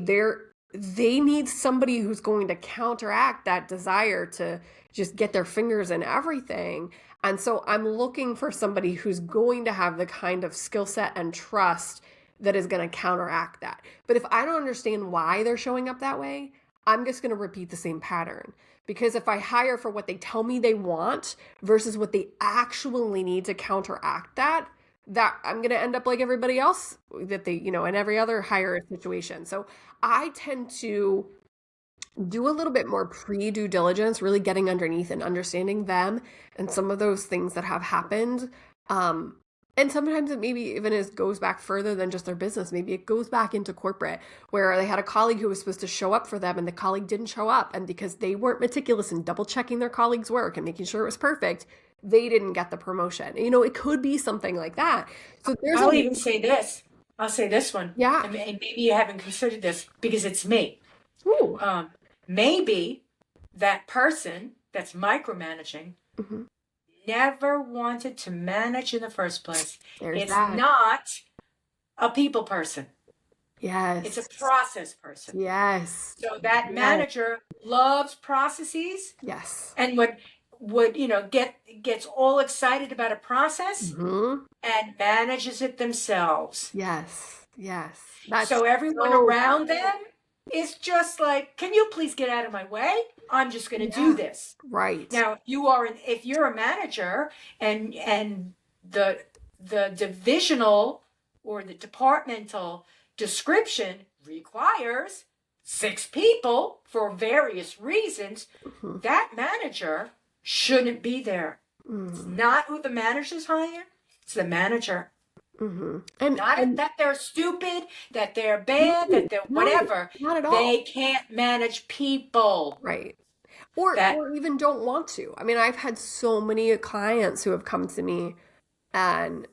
they need somebody who's going to counteract that desire to just get their fingers in everything. And so I'm looking for somebody who's going to have the kind of skill set and trust that is going to counteract that. But if I don't understand why they're showing up that way, I'm just going to repeat the same pattern. Because if I hire for what they tell me they want versus what they actually need to counteract that I'm going to end up like everybody else that they, in every other hire situation. So I tend to do a little bit more pre-due diligence, really getting underneath and understanding them and some of those things that have happened. And sometimes it maybe even goes back further than just their business. Maybe it goes back into corporate where they had a colleague who was supposed to show up for them and the colleague didn't show up. And because they weren't meticulous in double checking their colleague's work and making sure it was perfect, they didn't get the promotion. It could be something like that. So I'll even say this. I'll say this one. Yeah. And maybe you haven't considered this because it's me. Ooh. Maybe that person that's micromanaging never wanted to manage in the first place. It's not a people person. Yes. It's a process person. Yes. So that manager loves processes. Yes. And would gets all excited about a process and manages it themselves. Yes. Yes. So everyone around them is just like, can you please get out of my way? I'm just going to do this. Right. Now, if you're a manager and the divisional or the departmental description requires 6 people for various reasons, that manager shouldn't be there. It's not who the manager's hired. It's the manager. And, Not that they're stupid, that they're bad, that they're no, whatever. not at all. They can't manage people. Right. That Or even don't want to. I mean, I've had so many clients who have come to me and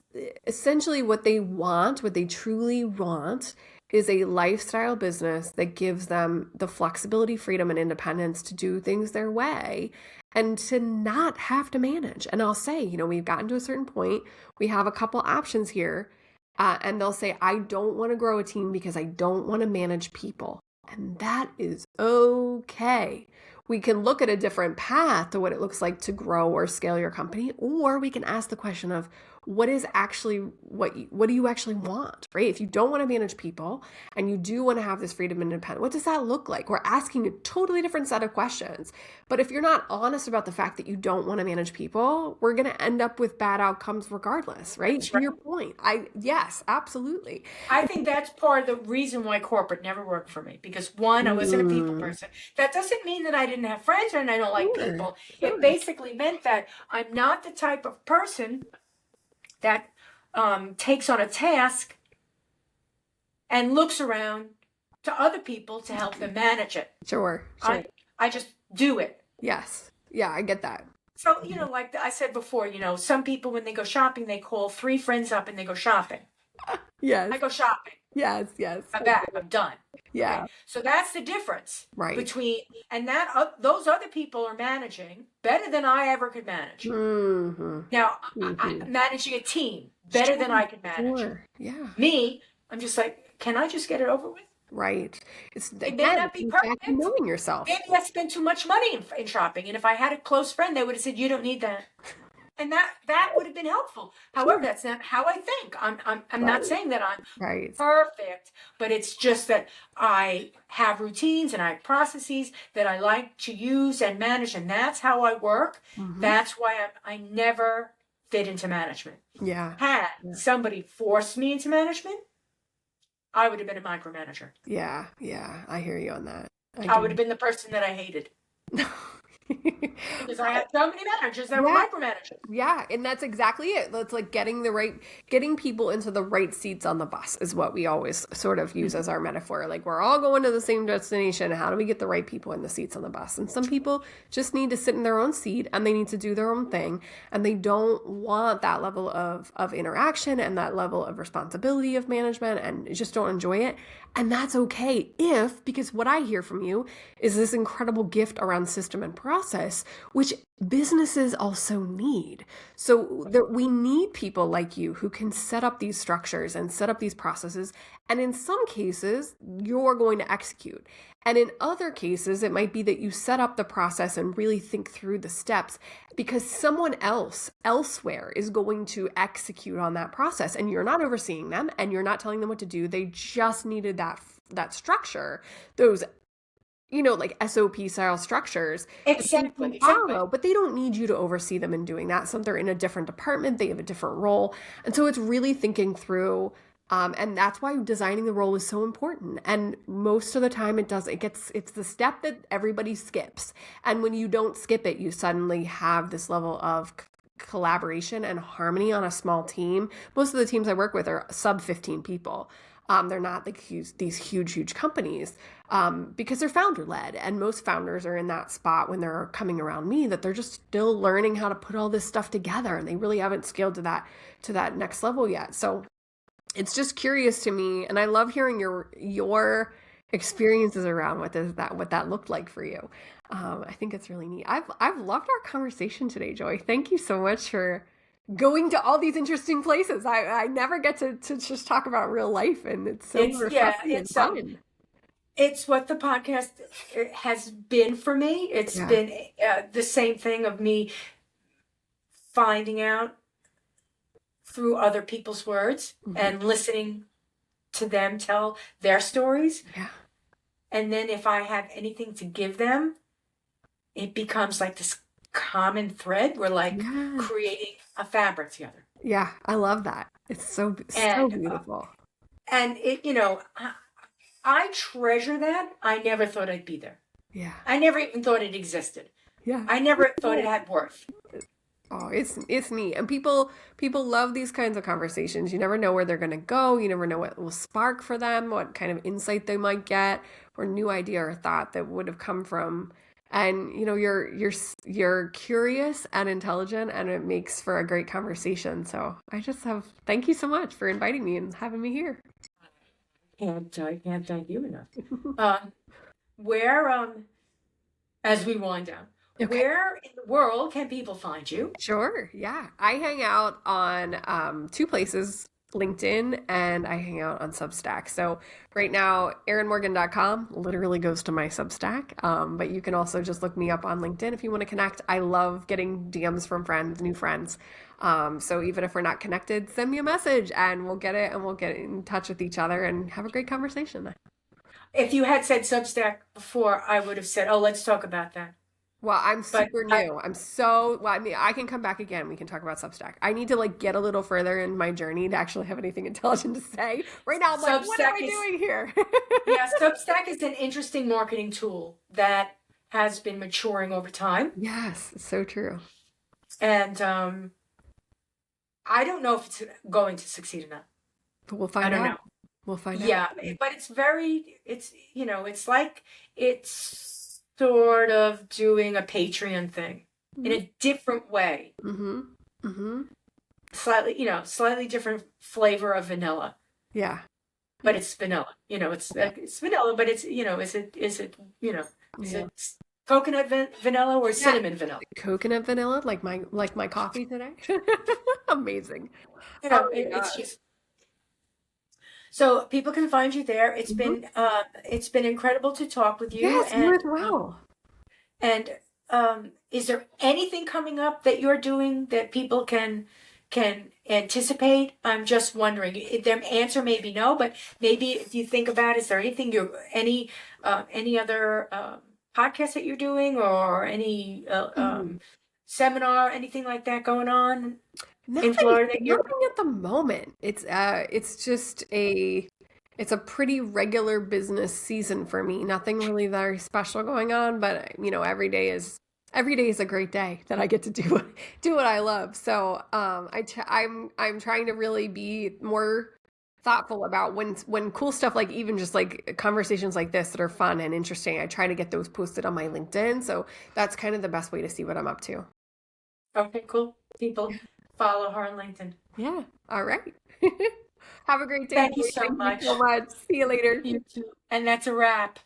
essentially what they want, what they truly want, is a lifestyle business that gives them the flexibility, freedom, and independence to do things their way and to not have to manage. And I'll say, we've gotten to a certain point, we have a couple options here, and they'll say, I don't want to grow a team because I don't want to manage people. And that is okay. We can look at a different path to what it looks like to grow or scale your company, or we can ask the question of what do you actually want, right? If you don't want to manage people and you do want to have this freedom and independence, what does that look like? We're asking a totally different set of questions. But if you're not honest about the fact that you don't want to manage people, we're going to end up with bad outcomes regardless, right? To your point. Yes, absolutely. I think that's part of the reason why corporate never worked for me. Because one, I wasn't a people person. That doesn't mean that I didn't have friends and I don't like people. It basically meant that I'm not the type of person that takes on a task and looks around to other people to help them manage it. Sure. I just do it. Yes. Yeah, I get that. So, like I said before, some people when they go shopping, they call 3 friends up and they go shopping. Yes. I go shopping. Yes. I'm back. I'm done. Yeah. Okay? So that's the difference between, and those other people are managing better than I ever could manage. Now, I'm managing a team better than I could manage. Yeah. Me, I'm just like, can I just get it over with? Right. It may not be perfect. Knowing yourself. Maybe I spend too much money in shopping, and if I had a close friend, they would have said, "You don't need that." And that would have been helpful. However, that's not how I think. I'm not saying that I'm perfect, but it's just that I have routines and I have processes that I like to use and manage, and that's how I work. That's why I never fit into management. Yeah. Had somebody forced me into management, I would have been a micromanager. Yeah. I hear you on that. I would have been the person that I hated. Because I had so many managers that were micromanagers. Yeah, and that's exactly it. That's like getting people into the right seats on the bus is what we always sort of use as our metaphor. Like we're all going to the same destination. How do we get the right people in the seats on the bus? And some people just need to sit in their own seat and they need to do their own thing. And they don't want that level of interaction and that level of responsibility of management and just don't enjoy it. And that's okay because what I hear from you is this incredible gift around system and process, which businesses also need. So we need people like you who can set up these structures and set up these processes. And in some cases, you're going to execute. And in other cases, it might be that you set up the process and really think through the steps because someone else elsewhere is going to execute on that process and you're not overseeing them and you're not telling them what to do. They just needed that structure, those like SOP style structures. Exactly. But they don't need you to oversee them in doing that. So they're in a different department, they have a different role. And so it's really thinking through, and that's why designing the role is so important. And most of the time it's the step that everybody skips. And when you don't skip it, you suddenly have this level of collaboration and harmony on a small team. Most of the teams I work with are sub 15 people. They're not like these huge companies because they're founder led. And most founders are in that spot when they're coming around me that they're just still learning how to put all this stuff together. And they really haven't scaled to that next level yet. So it's just curious to me. And I love hearing your experiences around what that looked like for you. I think it's really neat. I've loved our conversation today, Joy. Thank you so much for going to all these interesting places. I never get to just talk about real life, and it's so refreshing and fun. It's what the podcast has been for me. It's been the same thing of me finding out through other people's words and listening to them tell their stories. Yeah. And then if I have anything to give them, it becomes like this common thread. We're like creating a fabric together. Yeah, I love that. It's so beautiful. And it, I treasure that. I never thought I'd be there. Yeah. I never even thought it existed. Yeah. I never thought it had worth. Oh, it's neat. And people love these kinds of conversations. You never know where they're going to go. You never know what will spark for them, what kind of insight they might get or new idea or thought that would have come from. And you're curious and intelligent and it makes for a great conversation. So, I just have thank you so much for inviting me and having me here. I can't thank you enough. Um, where as we wind down, Okay. where in the world can people find you? Sure. Yeah. I hang out on two places, LinkedIn and I hang out on Substack. So right now, erinmorgan.com literally goes to my Substack. But you can also just look me up on LinkedIn if you want to connect. I love getting DMs from friends, new friends. So even if we're not connected, send me a message and we'll get it and we'll get in touch with each other and have a great conversation. If you had said Substack before, I would have said, "Oh, let's talk about that." Well, I'm But super new. Well, I mean, I can come back again. We can talk about Substack. I need to like get a little further in my journey to actually have anything intelligent to say. Right now, I'm like, what am Substack I is doing here? yeah, Substack is an interesting marketing tool that has been maturing over time, Yes, it's so true. and I don't know if it's going to succeed or not. But we'll I find don't know. out. We'll find out. Yeah, but it's it's like it's sort of doing a Patreon thing in Mm-hmm. a different way. Mm-hmm. Mm-hmm. Slightly, slightly different flavor of vanilla, Yeah. but Yeah. it's vanilla. Yeah. It's vanilla, but it's, is Yeah. it coconut vanilla or Yeah. cinnamon vanilla? Coconut vanilla, like my coffee today. Amazing. You Oh know, my it's gosh. just so people can find you there. Mhm. It's been incredible to talk with you, Yes, you as well. and is there anything coming up that you're doing that people can anticipate? I'm just wondering. Their answer may be no, but maybe if you think about, is there anything any other podcast that you're doing or any Mhm. seminar, anything like that going on in Nothing, Florida that you're nothing at the moment. It's just it's a pretty regular business season for me. Nothing really very special going on, but every day is a great day that I get to do what I love. So, I'm trying to really be more thoughtful about when cool stuff like even just like conversations like this that are fun and interesting. I try to get those posted on my LinkedIn. So that's kind of the best way to see what I'm up to. okay, cool. People follow her on LinkedIn. Yeah. All right. Have a great day, Thank you Lori. so Thank you so much. much. See you later. You too. And that's a wrap.